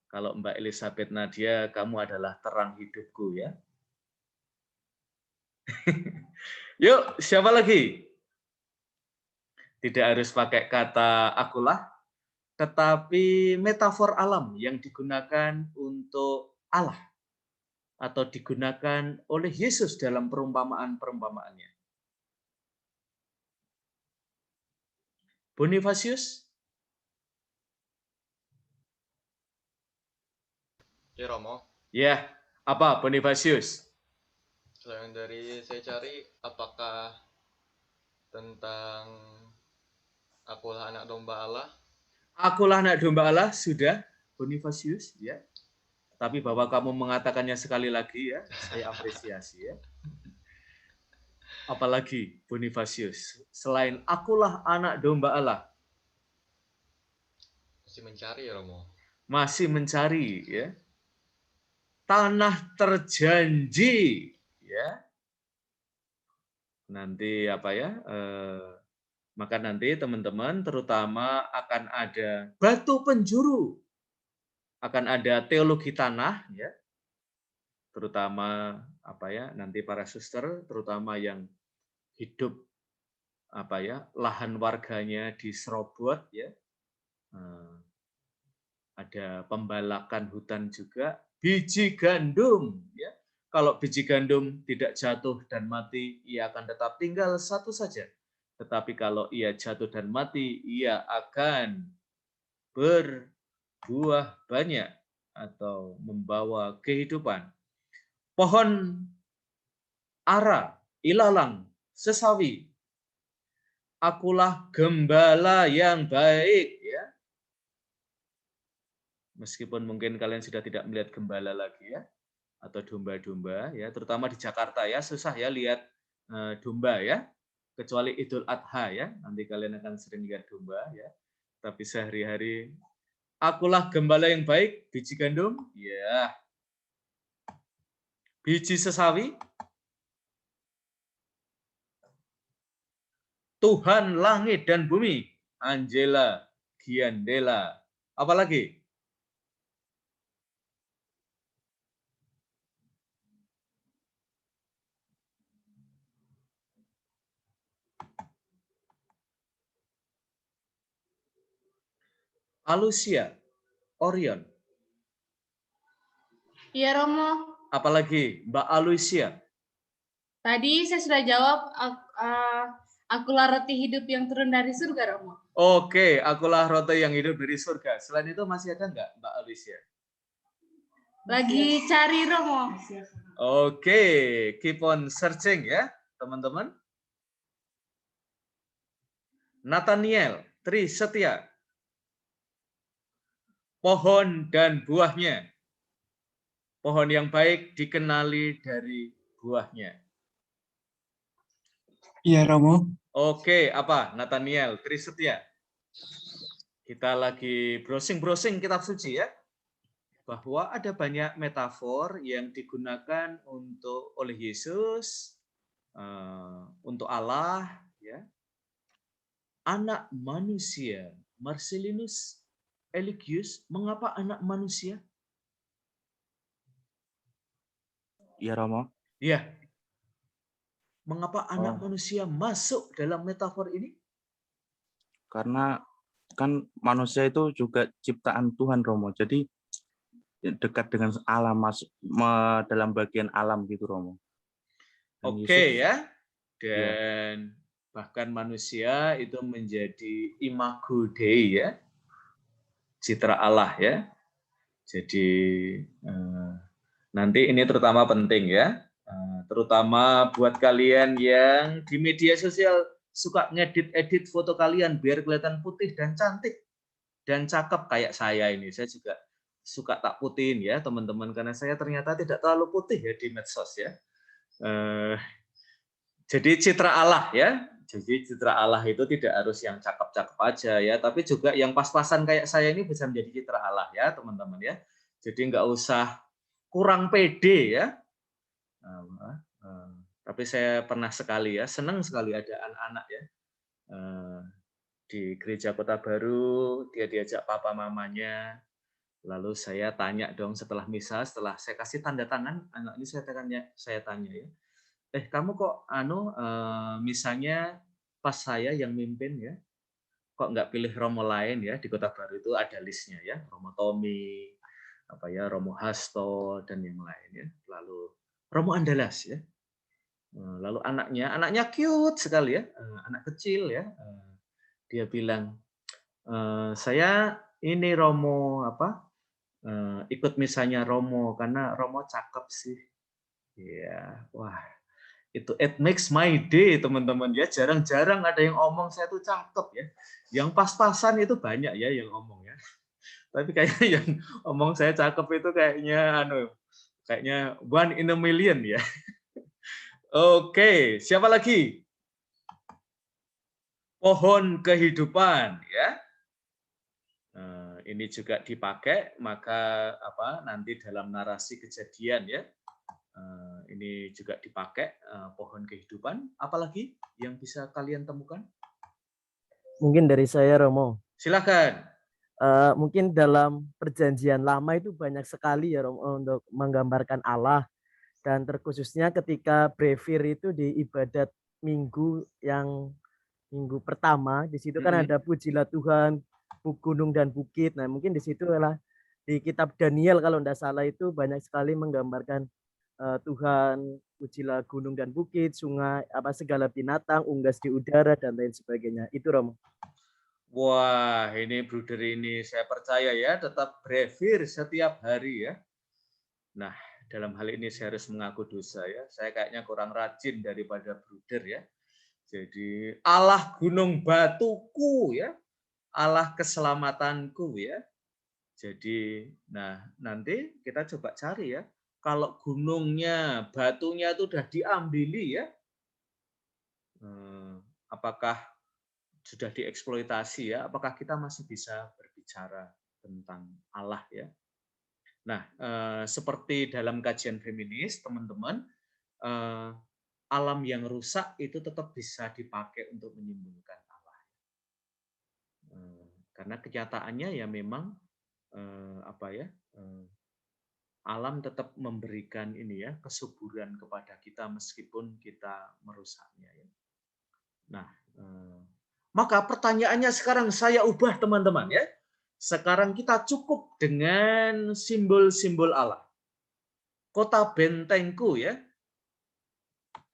A: Kalau Mbak Elizabeth Nadia, kamu adalah terang hidupku, ya. Yuk, siapa lagi? Tidak harus pakai kata akulah, tetapi metafor alam yang digunakan untuk Allah atau digunakan oleh Yesus dalam perumpamaan-perumpamaannya. Bonifasius?
P: Ya, Romo.
A: Ya, apa Bonifasius?
P: Yang dari saya cari, apakah tentang akulah anak domba Allah?
A: Akulah anak domba Allah, sudah, Bonifasius, ya. Tapi bahwa kamu mengatakannya sekali lagi, ya, saya apresiasi, ya. Apalagi Bonifasius, selain akulah anak domba Allah.
P: Masih mencari ya, Romo?
A: Masih mencari, ya. Tanah terjanji, ya. Nanti apa ya? Maka nanti teman-teman terutama akan ada batu penjuru, akan ada teologi tanah, ya. Terutama apa ya? Nanti para suster, terutama yang hidup apa ya? Lahan warganya diserobot, ya. Ada pembalakan hutan juga, biji gandum, ya. Kalau biji gandum tidak jatuh dan mati, ia akan tetap tinggal satu saja. Tetapi kalau ia jatuh dan mati, ia akan berbuah banyak atau membawa kehidupan. Pohon ara, ilalang, sesawi. Akulah gembala yang baik, ya. Meskipun mungkin kalian sudah tidak melihat gembala lagi, ya, atau domba-domba, ya, terutama di Jakarta, ya, susah ya lihat domba, ya, kecuali Idul Adha, ya, nanti kalian akan sering lihat domba, ya, tapi sehari-hari akulah gembala yang baik, biji gandum, ya, biji sesawi, Tuhan langit dan bumi, Angela Giandela, apalagi? Alusia, Orion.
O: Iya, Romo.
A: Apalagi Mbak Alusia?
O: Tadi saya sudah jawab, akulah roti hidup yang turun dari surga, Romo.
A: Oke, akulah roti yang hidup dari surga. Selain itu masih ada nggak Mbak Alusia?
O: Lagi cari, Romo.
A: Oke, keep on searching, ya, teman-teman. Nathaniel, Tri Setia. Pohon dan buahnya. Pohon yang baik dikenali dari buahnya.
Q: Iya, Romo.
A: Oke, apa? Nathaniel, Tri Setia. Kita lagi browsing-browsing kitab suci, ya. Bahwa ada banyak metafor yang digunakan oleh Yesus untuk Allah, ya, anak manusia, Marcellinus Eligius, mengapa anak manusia?
L: Iya, Romo.
A: Ya, mengapa anak manusia masuk dalam metafor ini?
L: Karena kan manusia itu juga ciptaan Tuhan, Romo. Jadi dekat dengan alam, masuk dalam bagian alam gitu, Romo.
A: Oke, ya. Dan bahkan manusia itu menjadi imago Dei, ya. Citra Allah, ya. Jadi nanti ini terutama penting, ya. Terutama buat kalian yang di media sosial suka ngedit-edit foto kalian biar kelihatan putih dan cantik dan cakep kayak saya ini. Saya juga suka tak putihin, ya, teman-teman, karena saya ternyata tidak terlalu putih, ya, di medsos, ya. Jadi citra Allah, ya. Jadi citra Allah itu tidak harus yang cakep-cakep aja, ya, tapi juga yang pas-pasan kayak saya ini bisa menjadi citra Allah, ya, teman-teman, ya. Jadi nggak usah kurang pede, ya. Tapi saya pernah sekali, ya, senang sekali ada anak-anak, ya, di gereja Kota Baru, dia diajak papa mamanya. Lalu saya tanya dong setelah misa, setelah saya kasih tanda tangan, anak ini saya tanya, ya, kamu kok misanya pas saya yang mimpin, ya, kok nggak pilih romo lain, ya, di Kota Baru itu ada listnya, ya, Romo Tommy, Romo Hasto dan yang lain, ya, lalu Romo Andalas, ya, lalu anaknya cute sekali, ya, anak kecil, ya, dia bilang, saya ini Romo ikut misanya Romo karena Romo cakep sih, ya, wah, itu it makes my day, teman-teman, ya. Jarang-jarang ada yang ngomong saya tuh cakep, ya. Yang pas-pasan itu banyak, ya, yang ngomong, ya. Tapi kayaknya yang ngomong saya cakep itu kayaknya one in a million, ya. Oke, siapa lagi? Pohon kehidupan, ya. Ini juga dipakai, maka nanti dalam narasi kejadian, ya. Ini juga dipakai pohon kehidupan. Apalagi yang bisa kalian temukan?
B: Mungkin dari saya, Romo.
A: Silakan.
B: Mungkin dalam perjanjian lama itu banyak sekali, ya, Romo, untuk menggambarkan Allah, dan terkhususnya ketika brevir itu di ibadat minggu pertama, di situ kan ada pujilah Tuhan, gunung dan bukit. Nah, mungkin di situ adalah di kitab Daniel kalau tidak salah itu banyak sekali menggambarkan Tuhan, pujilah gunung dan bukit, sungai, segala binatang, unggas di udara dan lain sebagainya. Itu, Romo.
A: Wah, ini Bruder ini saya percaya, ya, tetap brevir setiap hari, ya. Nah, dalam hal ini saya harus mengaku dosa, ya. Saya kayaknya kurang rajin daripada Bruder, ya. Jadi Allah gunung batuku, ya. Allah keselamatanku, ya. Jadi, nah, nanti kita coba cari, ya. Kalau gunungnya, batunya itu sudah diambili, ya. Apakah sudah dieksploitasi, ya? Apakah kita masih bisa berbicara tentang Allah, ya? Nah, seperti dalam kajian feminis, teman-teman, alam yang rusak itu tetap bisa dipakai untuk menyembuhkan Allah. Karena kenyataannya, ya, memang alam tetap memberikan ini, ya, kesuburan kepada kita meskipun kita merusaknya, ya. Nah, maka pertanyaannya sekarang saya ubah, teman-teman, ya. Sekarang kita cukup dengan simbol-simbol Allah. Kota bentengku, ya.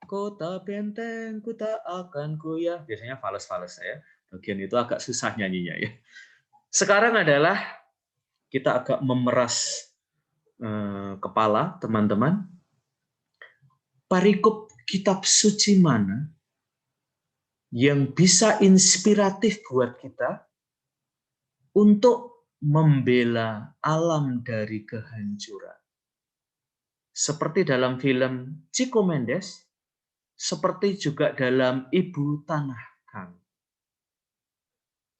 A: Kota bentengku tak akan goyah. Biasanya fales-fales saya. Bagian itu agak susah nyanyinya, ya. Sekarang adalah kita agak memeras kepala, teman-teman. Parikop kitab suci mana yang bisa inspiratif buat kita untuk membela alam dari kehancuran? Seperti dalam film Chico Mendes, seperti juga dalam Ibu Tanah Kami.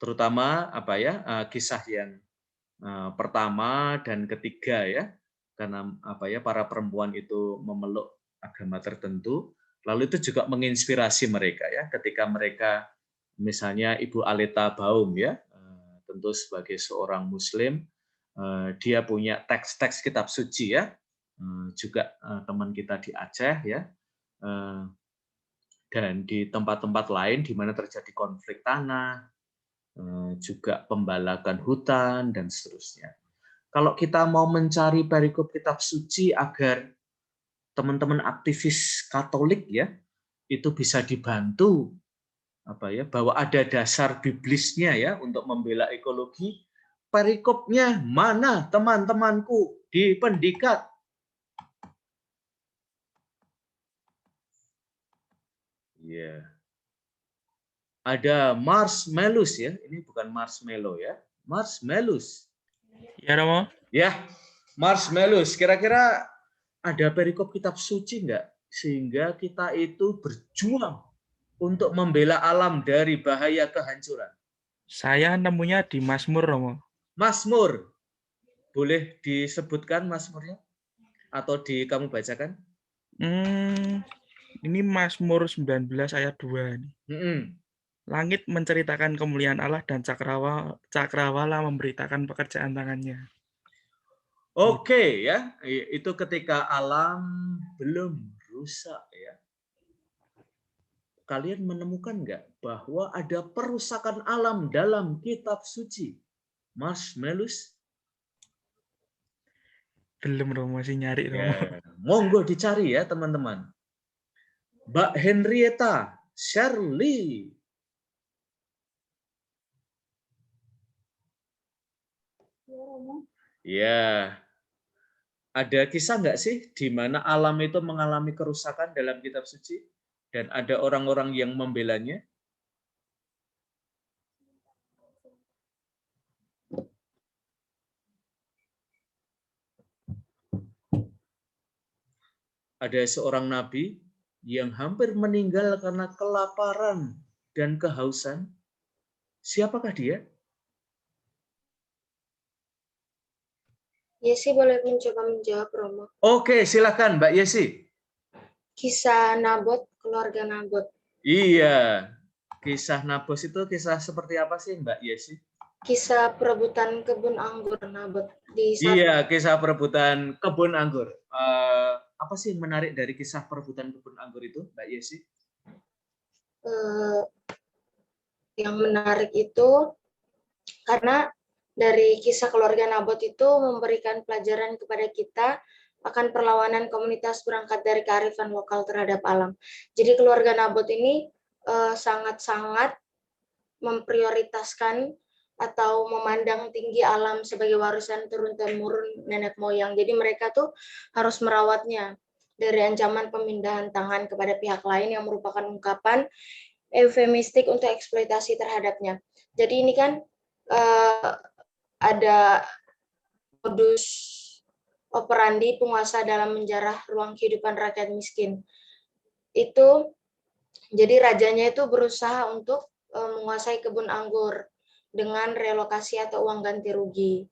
A: Terutama kisah yang pertama dan ketiga, ya. Karena para perempuan itu memeluk agama tertentu, Lalu itu juga menginspirasi mereka ya, ketika mereka misalnya Ibu Aleta Baum ya, tentu sebagai seorang Muslim, dia punya teks-teks kitab suci ya, juga teman kita di Aceh ya, dan di tempat-tempat lain di mana terjadi konflik tanah, juga pembalakan hutan dan seterusnya. Kalau kita mau mencari perikop kitab suci agar teman-teman aktivis Katolik ya itu bisa dibantu bahwa ada dasar biblisnya ya untuk membela ekologi, perikopnya mana teman-temanku di Pendikat? Ya. Ada Marshmallows ya, ini bukan marshmallow ya, Marshmallows.
Q: Ya Romo.
A: Ya, Marshmallows. Kira-kira ada perikop kitab suci enggak sehingga kita itu berjuang untuk membela alam dari bahaya kehancuran?
Q: Saya nemunya di Mazmur, Romo.
A: Mazmur. Boleh disebutkan Mazmurnya? Atau kamu bacakan?
Q: Ini Mazmur 19 ayat 2 nih. Langit menceritakan kemuliaan Allah dan cakrawala memberitakan pekerjaan tangannya.
A: Oke ya, itu ketika alam belum rusak ya. Kalian menemukan nggak bahwa ada perusakan alam dalam kitab suci? Marshmallows?
Q: Belum Romo, masih nyari Romo.
A: Ya, monggo dicari ya teman-teman. Mbak Henrietta, Shirley. Ya, ada kisah nggak sih di mana alam itu mengalami kerusakan dalam kitab suci dan ada orang-orang yang membelanya? Ada seorang nabi yang hampir meninggal karena kelaparan dan kehausan. Siapakah dia?
R: Yesi boleh mencoba menjawab, Romo.
A: Oke, silakan Mbak Yesi.
R: Kisah Nabot, keluarga Nabot.
A: Iya, kisah Nabot itu kisah seperti apa sih Mbak Yesi?
R: Kisah perebutan kebun anggur Nabot di
A: Iya, kisah perebutan kebun anggur. Apa sih yang menarik dari kisah perebutan kebun anggur itu, Mbak Yesi?
R: Yang menarik itu karena dari kisah keluarga Nabot itu memberikan pelajaran kepada kita akan perlawanan komunitas berangkat dari kearifan lokal terhadap alam. Jadi keluarga Nabot ini sangat-sangat memprioritaskan atau memandang tinggi alam sebagai warisan turun-temurun nenek moyang. Jadi mereka tuh harus merawatnya dari ancaman pemindahan tangan kepada pihak lain yang merupakan ungkapan eufemistik untuk eksploitasi terhadapnya. Jadi ini kan ada modus operandi penguasa dalam menjarah ruang kehidupan rakyat miskin. Itu jadi rajanya itu berusaha untuk menguasai kebun anggur dengan relokasi atau uang ganti rugi.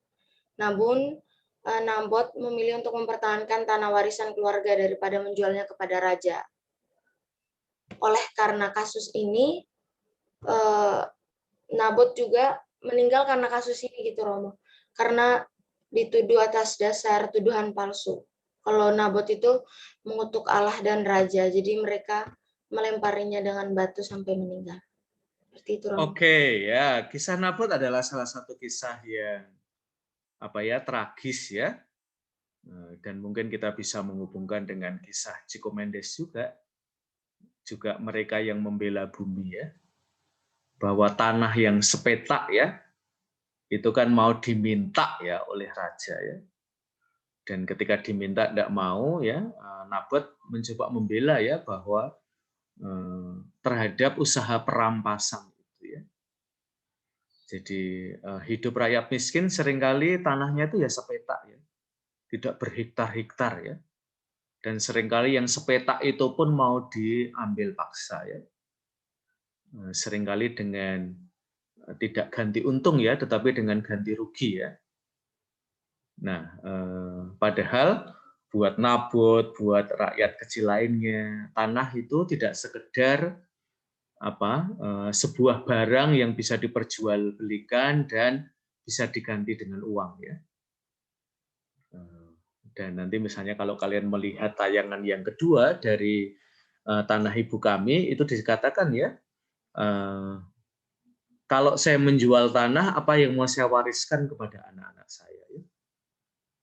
R: Namun Nabot memilih untuk mempertahankan tanah warisan keluarga daripada menjualnya kepada raja. Oleh karena kasus ini, Nabot juga meninggal karena kasus ini gitu Romo. Karena dituduh atas dasar tuduhan palsu. Kalau Nabot itu mengutuk Allah dan raja, jadi mereka melemparinya dengan batu sampai meninggal. Seperti itu Romo.
A: Oke, ya, kisah Nabot adalah salah satu kisah yang tragis ya. Dan mungkin kita bisa menghubungkan dengan kisah Chico Mendes juga mereka yang membela bumi ya. Bahwa tanah yang sepetak ya, itu kan mau diminta ya oleh raja ya. Dan ketika diminta tidak mau ya, Nabot mencoba membela ya bahwa terhadap usaha perampasan itu ya. Jadi hidup rakyat miskin seringkali tanahnya itu ya sepetak ya. Tidak berhektar-hektar ya. Dan seringkali yang sepetak itu pun mau diambil paksa ya. Seringkali dengan tidak ganti untung ya, tetapi dengan ganti rugi ya. Nah, padahal buat Nabot, buat rakyat kecil lainnya. Tanah itu tidak sekedar sebuah barang yang bisa diperjualbelikan dan bisa diganti dengan uang, ya. Dan nanti misalnya kalau kalian melihat tayangan yang kedua dari Tanah Ibu Kami, itu dikatakan ya, kalau saya menjual tanah, apa yang mau saya wariskan kepada anak-anak saya, ya.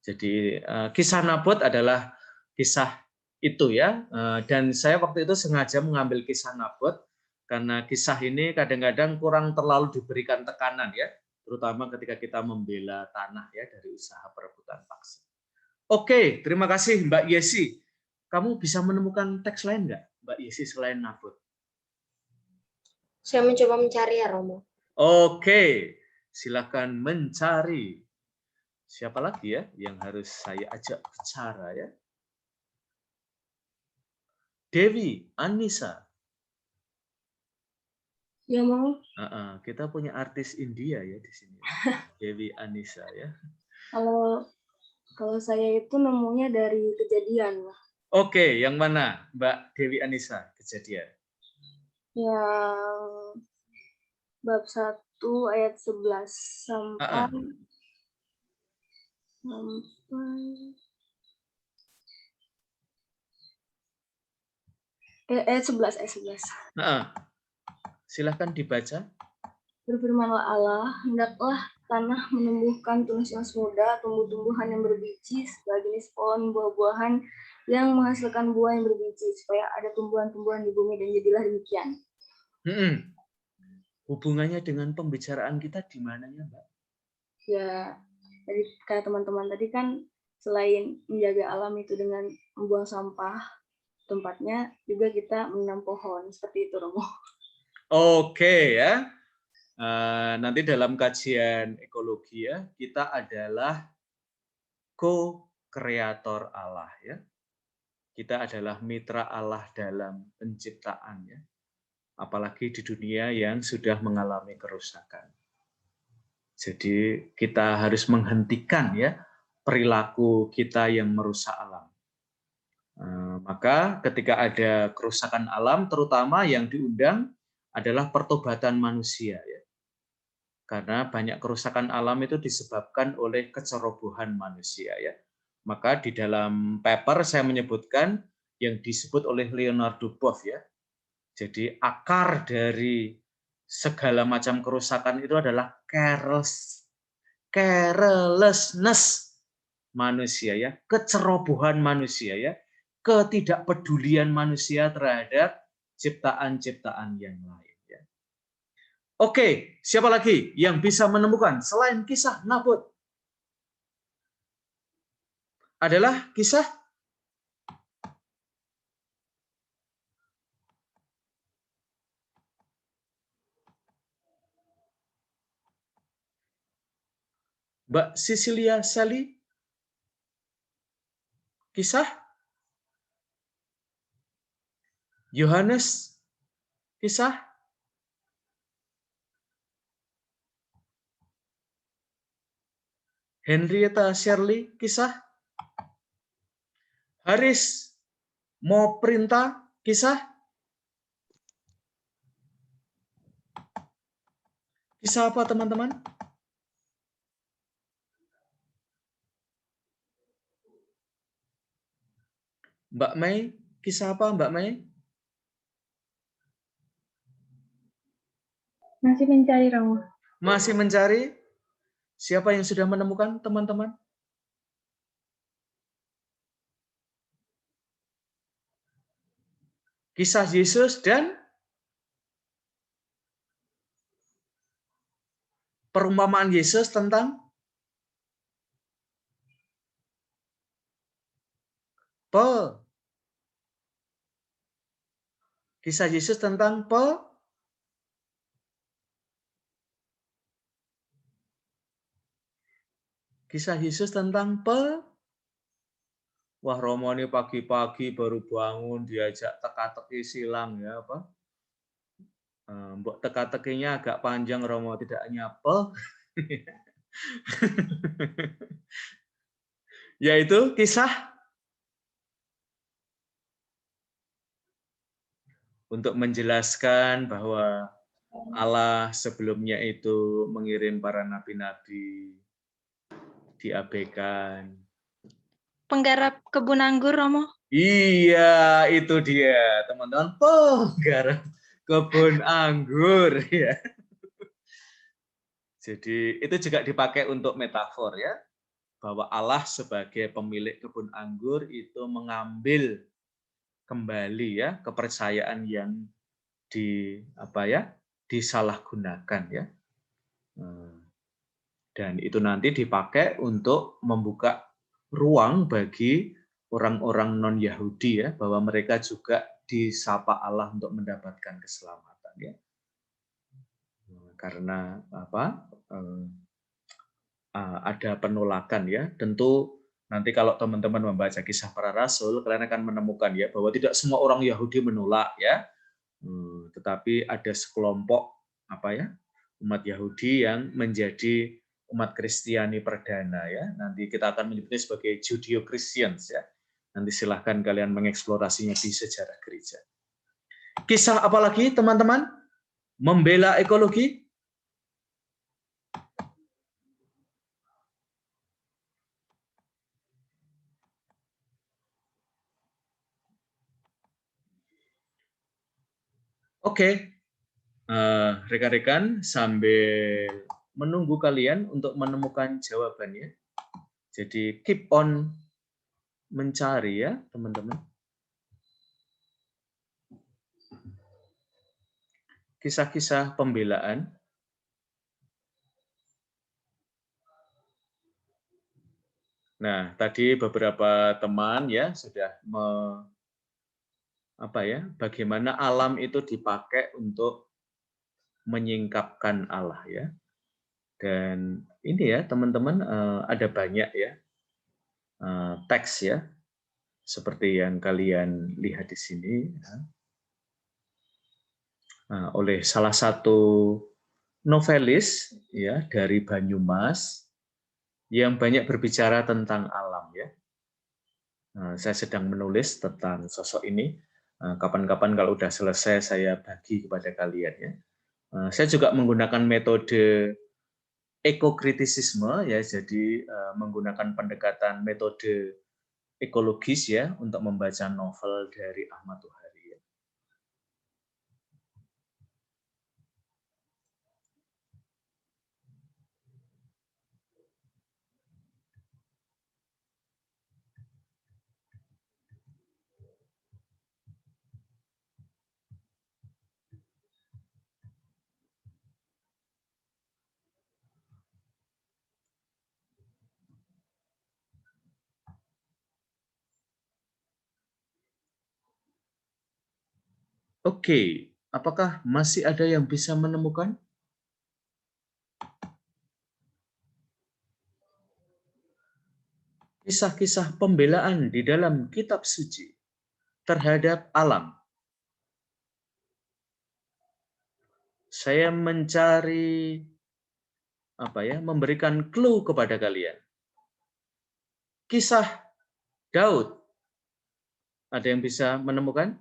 A: Jadi kisah Nabot adalah kisah itu, ya. Dan saya waktu itu sengaja mengambil kisah Nabot karena kisah ini kadang-kadang kurang terlalu diberikan tekanan, ya, terutama ketika kita membela tanah, ya, dari usaha perebutan paksa. Oke, terima kasih Mbak Yesi. Kamu bisa menemukan teks lain nggak, Mbak Yesi, selain Nabot?
R: Saya mencoba mencari ya, Romo.
A: Oke, silakan mencari. Siapa lagi ya yang harus saya ajak bicara, ya? Dewi, Anissa.
S: Ya, mau.
A: Kita punya artis India ya di sini. Dewi, Anissa, ya.
S: Kalau saya itu nemunya dari Kejadian, Pak.
A: Oke, yang mana, Mbak Dewi Anissa, Kejadian?
S: Yang bab 1 ayat 11 sampai ayat 11.
A: Silahkan dibaca.
S: Berfirmanlah Allah, hendaklah tanah menumbuhkan tunas-tunas muda, tumbuh-tumbuhan yang berbiji, segala jenis pohon buah-buahan yang menghasilkan buah yang berbiji, supaya ada tumbuhan-tumbuhan di bumi, dan jadilah demikian.
A: Hubungannya dengan pembicaraan kita di mananya, Mbak?
S: Ya, jadi kayak teman-teman tadi kan, selain menjaga alam itu dengan membuang sampah tempatnya, juga kita menanam pohon, seperti itu, Romo.
A: Oke, ya. Nanti dalam kajian ekologi, ya, kita adalah co-kreator Allah, ya. Kita adalah mitra Allah dalam penciptaan, ya. Apalagi di dunia yang sudah mengalami kerusakan. Jadi kita harus menghentikan, ya, perilaku kita yang merusak alam. Maka ketika ada kerusakan alam, terutama yang diundang adalah pertobatan manusia, ya. Karena banyak kerusakan alam itu disebabkan oleh kecerobohan manusia, ya. Maka di dalam paper saya menyebutkan yang disebut oleh Leonard Dubois, ya. Jadi akar dari segala macam kerusakan itu adalah carelessness manusia, ya, kecerobohan manusia, ya, ketidakpedulian manusia terhadap ciptaan-ciptaan yang lain, ya. Oke, siapa lagi yang bisa menemukan selain kisah Nabot? Adalah kisah Mbak Cecilia Sally? Kisah Yohanes? Kisah Henrietta Shirley? Kisah Haris mau perintah? Kisah apa, teman-teman? Mbak Mei, kisah apa, Mbak Mei?
S: Masih mencari, Romo.
A: Masih mencari? Siapa yang sudah menemukan, teman-teman? Kisah Yesus dan perumpamaan Yesus tentang kisah Yesus tentang kisah Yesus tentang Wah, Romo ini pagi-pagi baru bangun diajak teka-teki silang, ya, apa? Mbok teka-tekinya agak panjang, Romo, tidak hanya yaitu kisah untuk menjelaskan bahwa Allah sebelumnya itu mengirim para nabi-nabi, diabaikan.
G: Penggarap kebun anggur, Romo.
A: Iya, itu dia, teman-teman. Penggarap kebun anggur, ya. Jadi itu juga dipakai untuk metafor, ya, bahwa Allah sebagai pemilik kebun anggur itu mengambil kembali, ya, kepercayaan yang disalahgunakan, ya. Dan itu nanti dipakai untuk membuka ruang bagi orang-orang non-Yahudi, ya, bahwa mereka juga disapa Allah untuk mendapatkan keselamatan, ya. Karena ada penolakan, ya. Tentu nanti kalau teman-teman membaca Kisah Para Rasul, kalian akan menemukan, ya, bahwa tidak semua orang Yahudi menolak, ya. Tetapi ada sekelompok umat Yahudi yang menjadi umat Kristiani perdana, ya. Nanti kita akan menyebutnya sebagai Judeo-Christians, ya. Nanti silahkan kalian mengeksplorasinya di sejarah gereja. Kisah apa lagi, teman-teman? Membela ekologi? Oke, rekan-rekan, sambil menunggu kalian untuk menemukan jawabannya. Jadi keep on mencari, ya, teman-teman. Kisah-kisah pembelaan. Nah, tadi beberapa teman, ya, sudah bagaimana alam itu dipakai untuk menyingkapkan Allah, ya. Dan ini, ya, teman-teman, ada banyak, ya, teks, ya, seperti yang kalian lihat di sini, ya. Oleh salah satu novelis, ya, dari Banyumas yang banyak berbicara tentang alam, ya. Saya sedang menulis tentang sosok ini. Kapan-kapan kalau udah selesai saya bagi kepada kalian, ya. Saya juga menggunakan metode ekokritisisme, ya, jadi menggunakan pendekatan metode ekologis, ya, untuk membaca novel dari Ahmad Tohari, ya. Oke, apakah masih ada yang bisa menemukan? Kisah-kisah pembelaan di dalam kitab suci terhadap alam. Saya mencari memberikan clue kepada kalian. Kisah Daud. Ada yang bisa menemukan?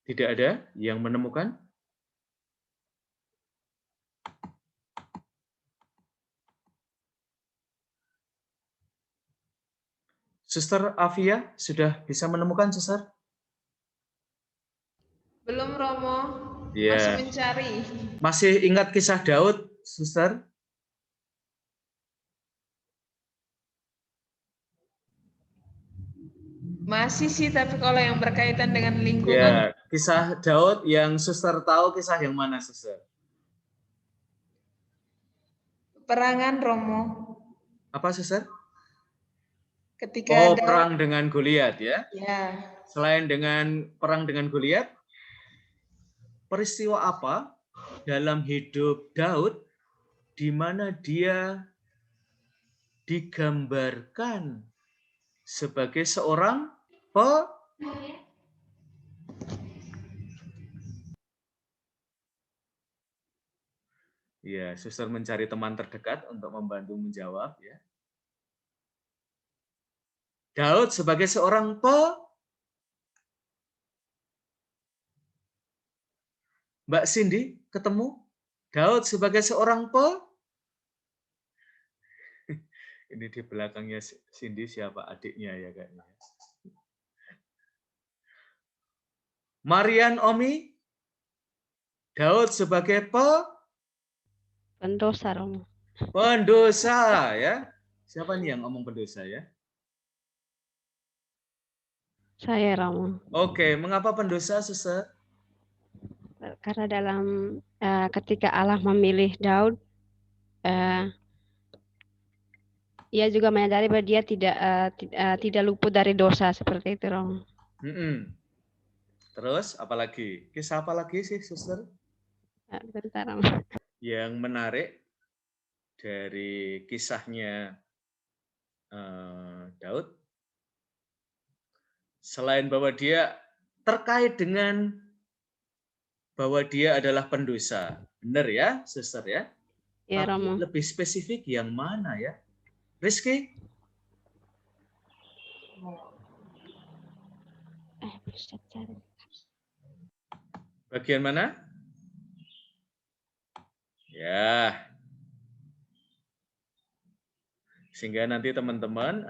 A: Tidak ada yang menemukan? Suster Afia sudah bisa menemukan, Suster?
E: Belum, Romo.
A: Ya.
E: Masih mencari.
A: Masih ingat kisah Daud, Suster?
E: Masih sih, tapi kalau yang berkaitan dengan lingkungan.
A: Ya, kisah Daud yang Suster tahu kisah yang mana, Suster?
E: Perangan, Romo.
A: Apa, Suster?
E: Ketika
A: Daud, perang dengan Goliat, ya?
E: Ya.
A: Selain dengan perang dengan Goliat? peristiwa apa dalam hidup Daud di mana dia digambarkan sebagai seorang Ya, suster mencari teman terdekat untuk membantu menjawab ya. Daud sebagai seorang Mbak Cindy ketemu Daud sebagai seorang Ini di belakangnya Cindy siapa adiknya ya kayaknya. Marian Omi Daud sebagai
H: pendosa, Romo.
A: pendosa ya. Siapa nih yang ngomong pendosa ya?
H: Saya, Romo.
A: Oke, mengapa pendosa, Suster?
H: Karena dalam ketika Allah memilih Daud, ia juga menyadari bahwa dia tidak luput dari dosa seperti itu, Romo.
A: Terus apalagi? Kisah apa lagi sih, Suster?
H: Bentar, Romo.
A: Yang menarik dari kisahnya Daud, selain bahwa dia terkait dengan bahwa dia adalah pendosa, benar ya, Suster ya?
H: Ya,
A: Tapi
H: Romo.
A: lebih spesifik yang mana ya, Rizky? Bagian mana? Ya. Sehingga nanti teman-teman,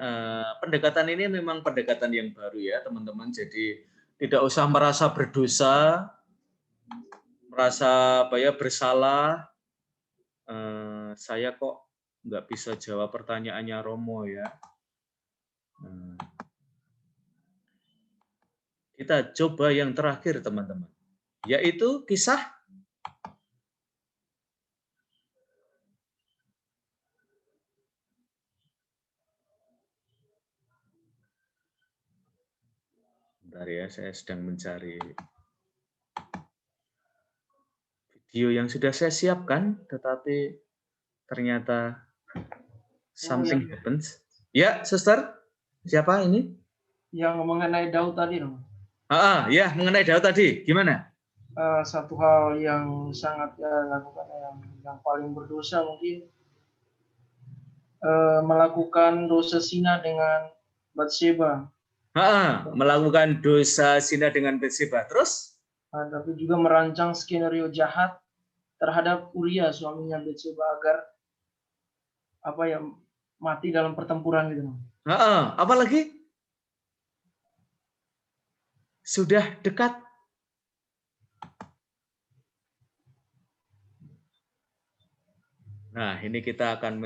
A: pendekatan ini memang pendekatan yang baru ya teman-teman. Jadi tidak usah merasa berdosa, merasa bersalah. Saya kok nggak bisa jawab pertanyaannya Romo ya. Kita coba yang terakhir teman-teman, yaitu kisah Bentar ya, saya sedang mencari video yang sudah saya siapkan, tetapi ternyata something happens. Ya, Suster, siapa ini?
F: Yang mengenai Daud tadi, dong.
A: Ya, mengenai Daud tadi, gimana?
F: Satu hal yang sangat dilakukan yang paling berdosa mungkin melakukan dosa zina dengan Batseba.
A: Melakukan dosa zina dengan Batseba. Terus?
F: Tapi juga merancang skenario jahat terhadap Uria, suaminya Batseba, agar mati dalam pertempuran gitu.
A: Apalagi? Sudah dekat. Nah, ini kita akan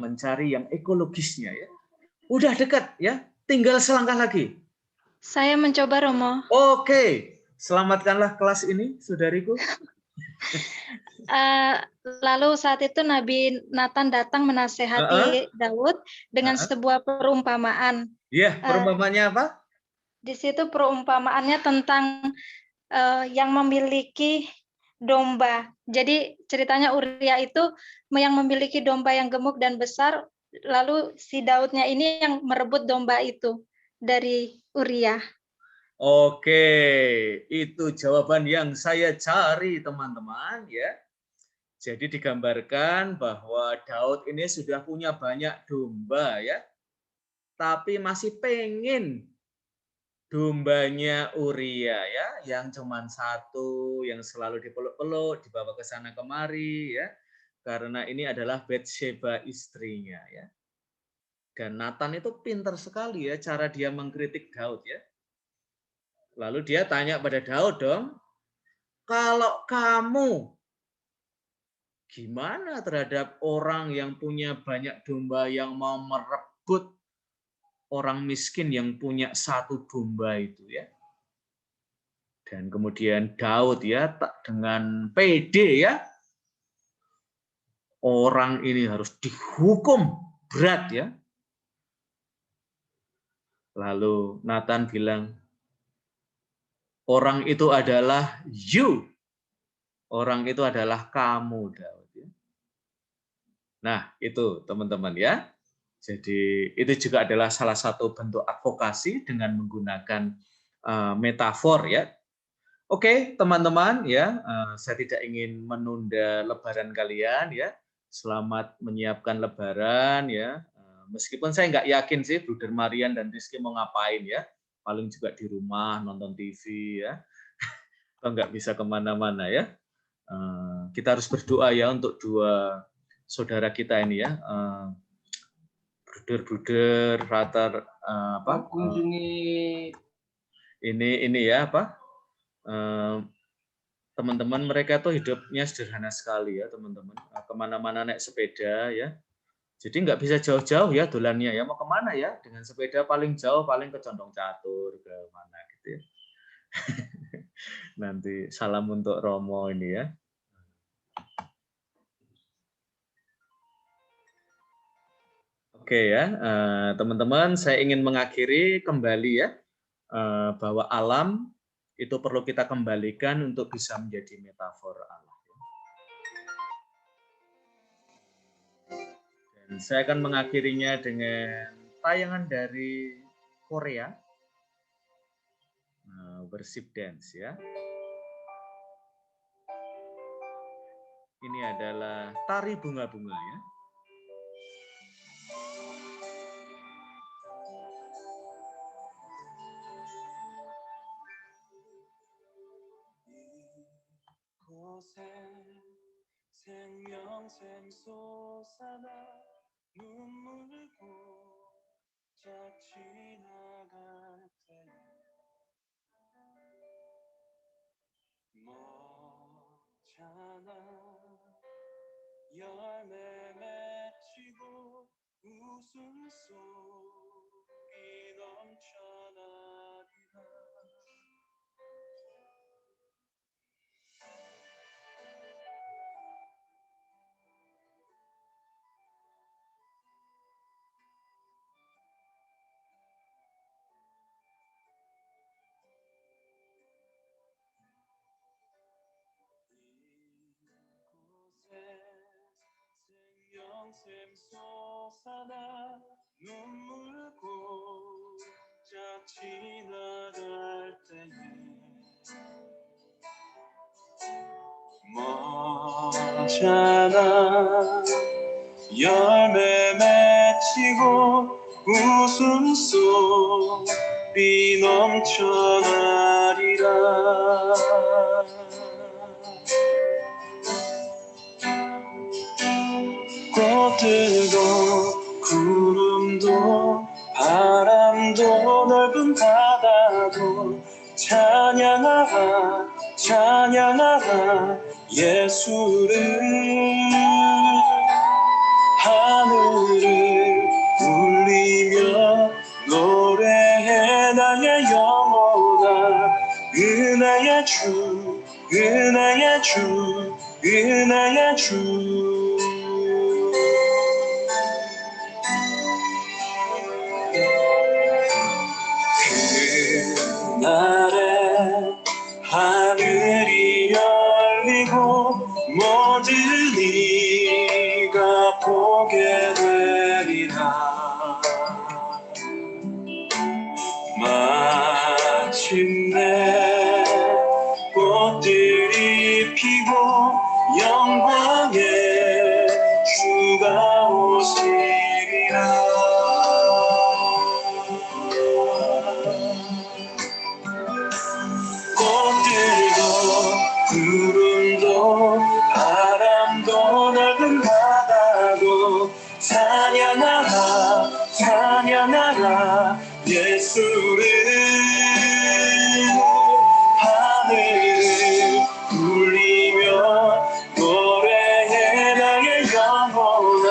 A: mencari yang ekologisnya ya. Udah dekat ya, tinggal selangkah lagi.
G: Saya mencoba, Romo.
A: Oke, selamatkanlah kelas ini, saudariku.
G: Lalu saat itu Nabi Nathan datang menasehati Daud dengan sebuah perumpamaan.
A: Iya, perumpamaannya apa?
G: Di situ perumpamaannya tentang yang memiliki domba. Jadi ceritanya Uria itu yang memiliki domba yang gemuk dan besar, lalu si Daudnya ini yang merebut domba itu dari Uria.
A: Oke, itu jawaban yang saya cari teman-teman ya. Jadi digambarkan bahwa Daud ini sudah punya banyak domba ya, tapi masih pengen dombanya Uria ya, yang cuma satu, yang selalu dipeluk-peluk, dibawa ke sana kemari ya, karena ini adalah Batseba istrinya ya. Dan Nathan itu pintar sekali ya cara dia mengkritik Daud ya. Lalu dia tanya pada Daud dong, kalau kamu gimana terhadap orang yang punya banyak domba yang mau merebut orang miskin yang punya satu domba itu ya. Dan kemudian Daud ya dengan pede ya, orang ini harus dihukum berat ya. Lalu Nathan bilang, orang itu adalah you, Orang itu adalah kamu, Daud. Nah, itu teman-teman ya. Jadi itu juga adalah salah satu bentuk advokasi dengan menggunakan metafor ya. Oke, teman-teman ya, saya tidak ingin menunda Lebaran kalian ya. Selamat menyiapkan Lebaran ya. Meskipun saya nggak yakin sih Bruder Marian dan Rizky mau ngapain ya. Paling juga di rumah nonton TV ya. Atau nggak bisa kemana-mana ya. Kita harus berdoa ya untuk dua saudara kita ini ya. Bruder frater apa?
F: Kunjungi
A: ini ya apa? Teman-teman mereka tuh hidupnya sederhana sekali ya teman-teman. Kemana-mana naik sepeda ya. Jadi nggak bisa jauh-jauh ya dolannya ya. Mau kemana ya? Dengan sepeda paling jauh paling ke Condong Catur ke mana gitu ya. Nanti salam untuk Romo ini ya. Oke ya, teman-teman, saya ingin mengakhiri kembali ya, bahwa alam itu perlu kita kembalikan untuk bisa menjadi metafor Allah. Dan saya akan mengakhirinya dengan tayangan dari Korea, worship dance ya. Ini adalah tari bunga-bunga ya.
T: 생명샘 솟아나 눈물 고작 지나갈 때에 먹잖아 열매 맺히고 웃음소리 넘쳐나리라 생명샘 솟아나 눈물 고작 지나갈 때에 멀잖아 열매 맺히고 웃음소리 넘쳐나리라 꽃들도 구름도 바람도 넓은 바다도 찬양하라 찬양하라 예수를 하늘을 울리며 노래해 나의 영혼아 은혜의 주 은혜의 주 은혜의 주 그날에 하늘이 열리고 모든 이가 보게 되리라 마침내 꽃들이 피고 영광의 주가 오시리라 꽃들도 구름도 바람도 넓은 바다도 찬양하라 찬양하라 예수를 하늘을 울리며 노래해 나의 영혼아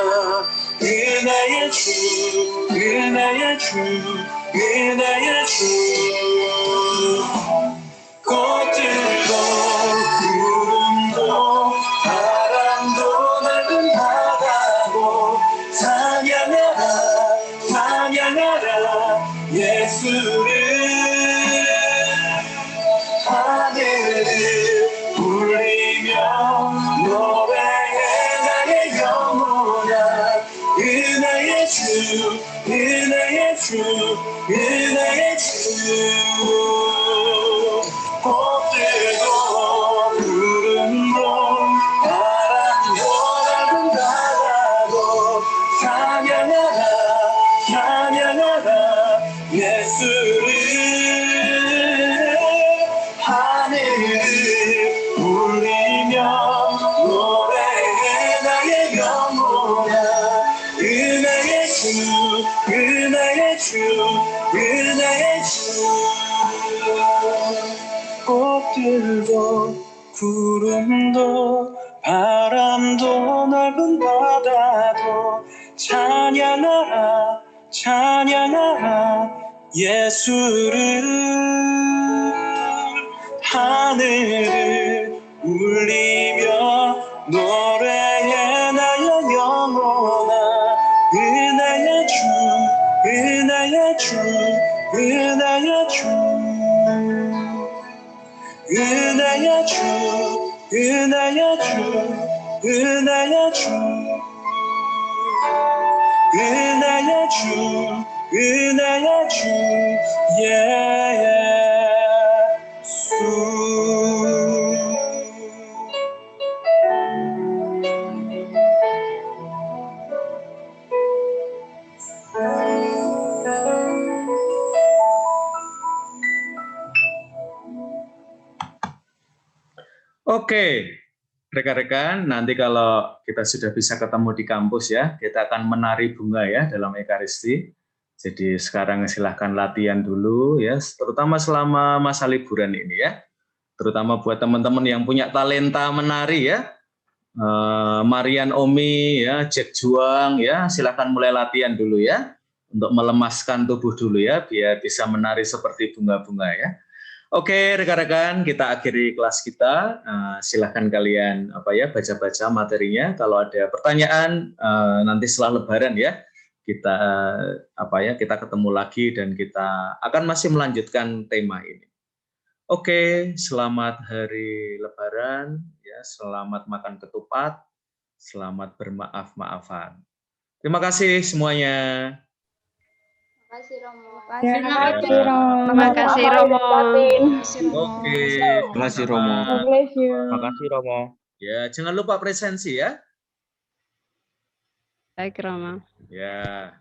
T: 은혜의 주 은혜의 주 은혜의 주 꽃들도 구름도 바람도 넓은 바다도 찬양하라 찬양하라 예수를 하늘을 울리며 은혜의 주 꽃들도 구름도 바람도 넓은 바다도 찬양하라 찬양하라 예수를 하늘을 울리며 노래해 나의 영혼아 은혜의 주 은혜의 주 은혜의 주 꽃들도 구름도 바람도 넓은 바다도 찬양하라 찬양하라 예수를 하늘을 울리며 노래해 나의 영혼아 은혜의 주 은혜의 주 은혜의 주 은혜의 주 은혜의 주 은혜의 주 은혜의 주 은혜의 주
A: Oke, rekan-rekan, nanti kalau kita sudah bisa ketemu di kampus ya, kita akan menari bunga ya dalam Ekaristi. Jadi sekarang silahkan latihan dulu ya, terutama selama masa liburan ini ya. Terutama buat teman-teman yang punya talenta menari ya. Marian Omi ya, Jack Juang ya, silahkan mulai latihan dulu ya. Untuk melemaskan tubuh dulu ya, biar bisa menari seperti bunga-bunga ya. Oke, rekan-rekan, kita akhiri kelas kita. Silahkan kalian baca-baca materinya. Kalau ada pertanyaan nanti setelah Lebaran ya, kita ketemu lagi dan kita akan masih melanjutkan tema ini. Oke, selamat hari Lebaran ya, selamat makan ketupat, selamat bermaaf-maafan. Terima kasih semuanya.
D: Terima kasih Romo.
H: Terima kasih Romo.
A: Oke.
L: Terima kasih Romo. Terima kasih Romo.
A: Ya, jangan lupa presensi ya.
H: Baik Romo.
A: Ya.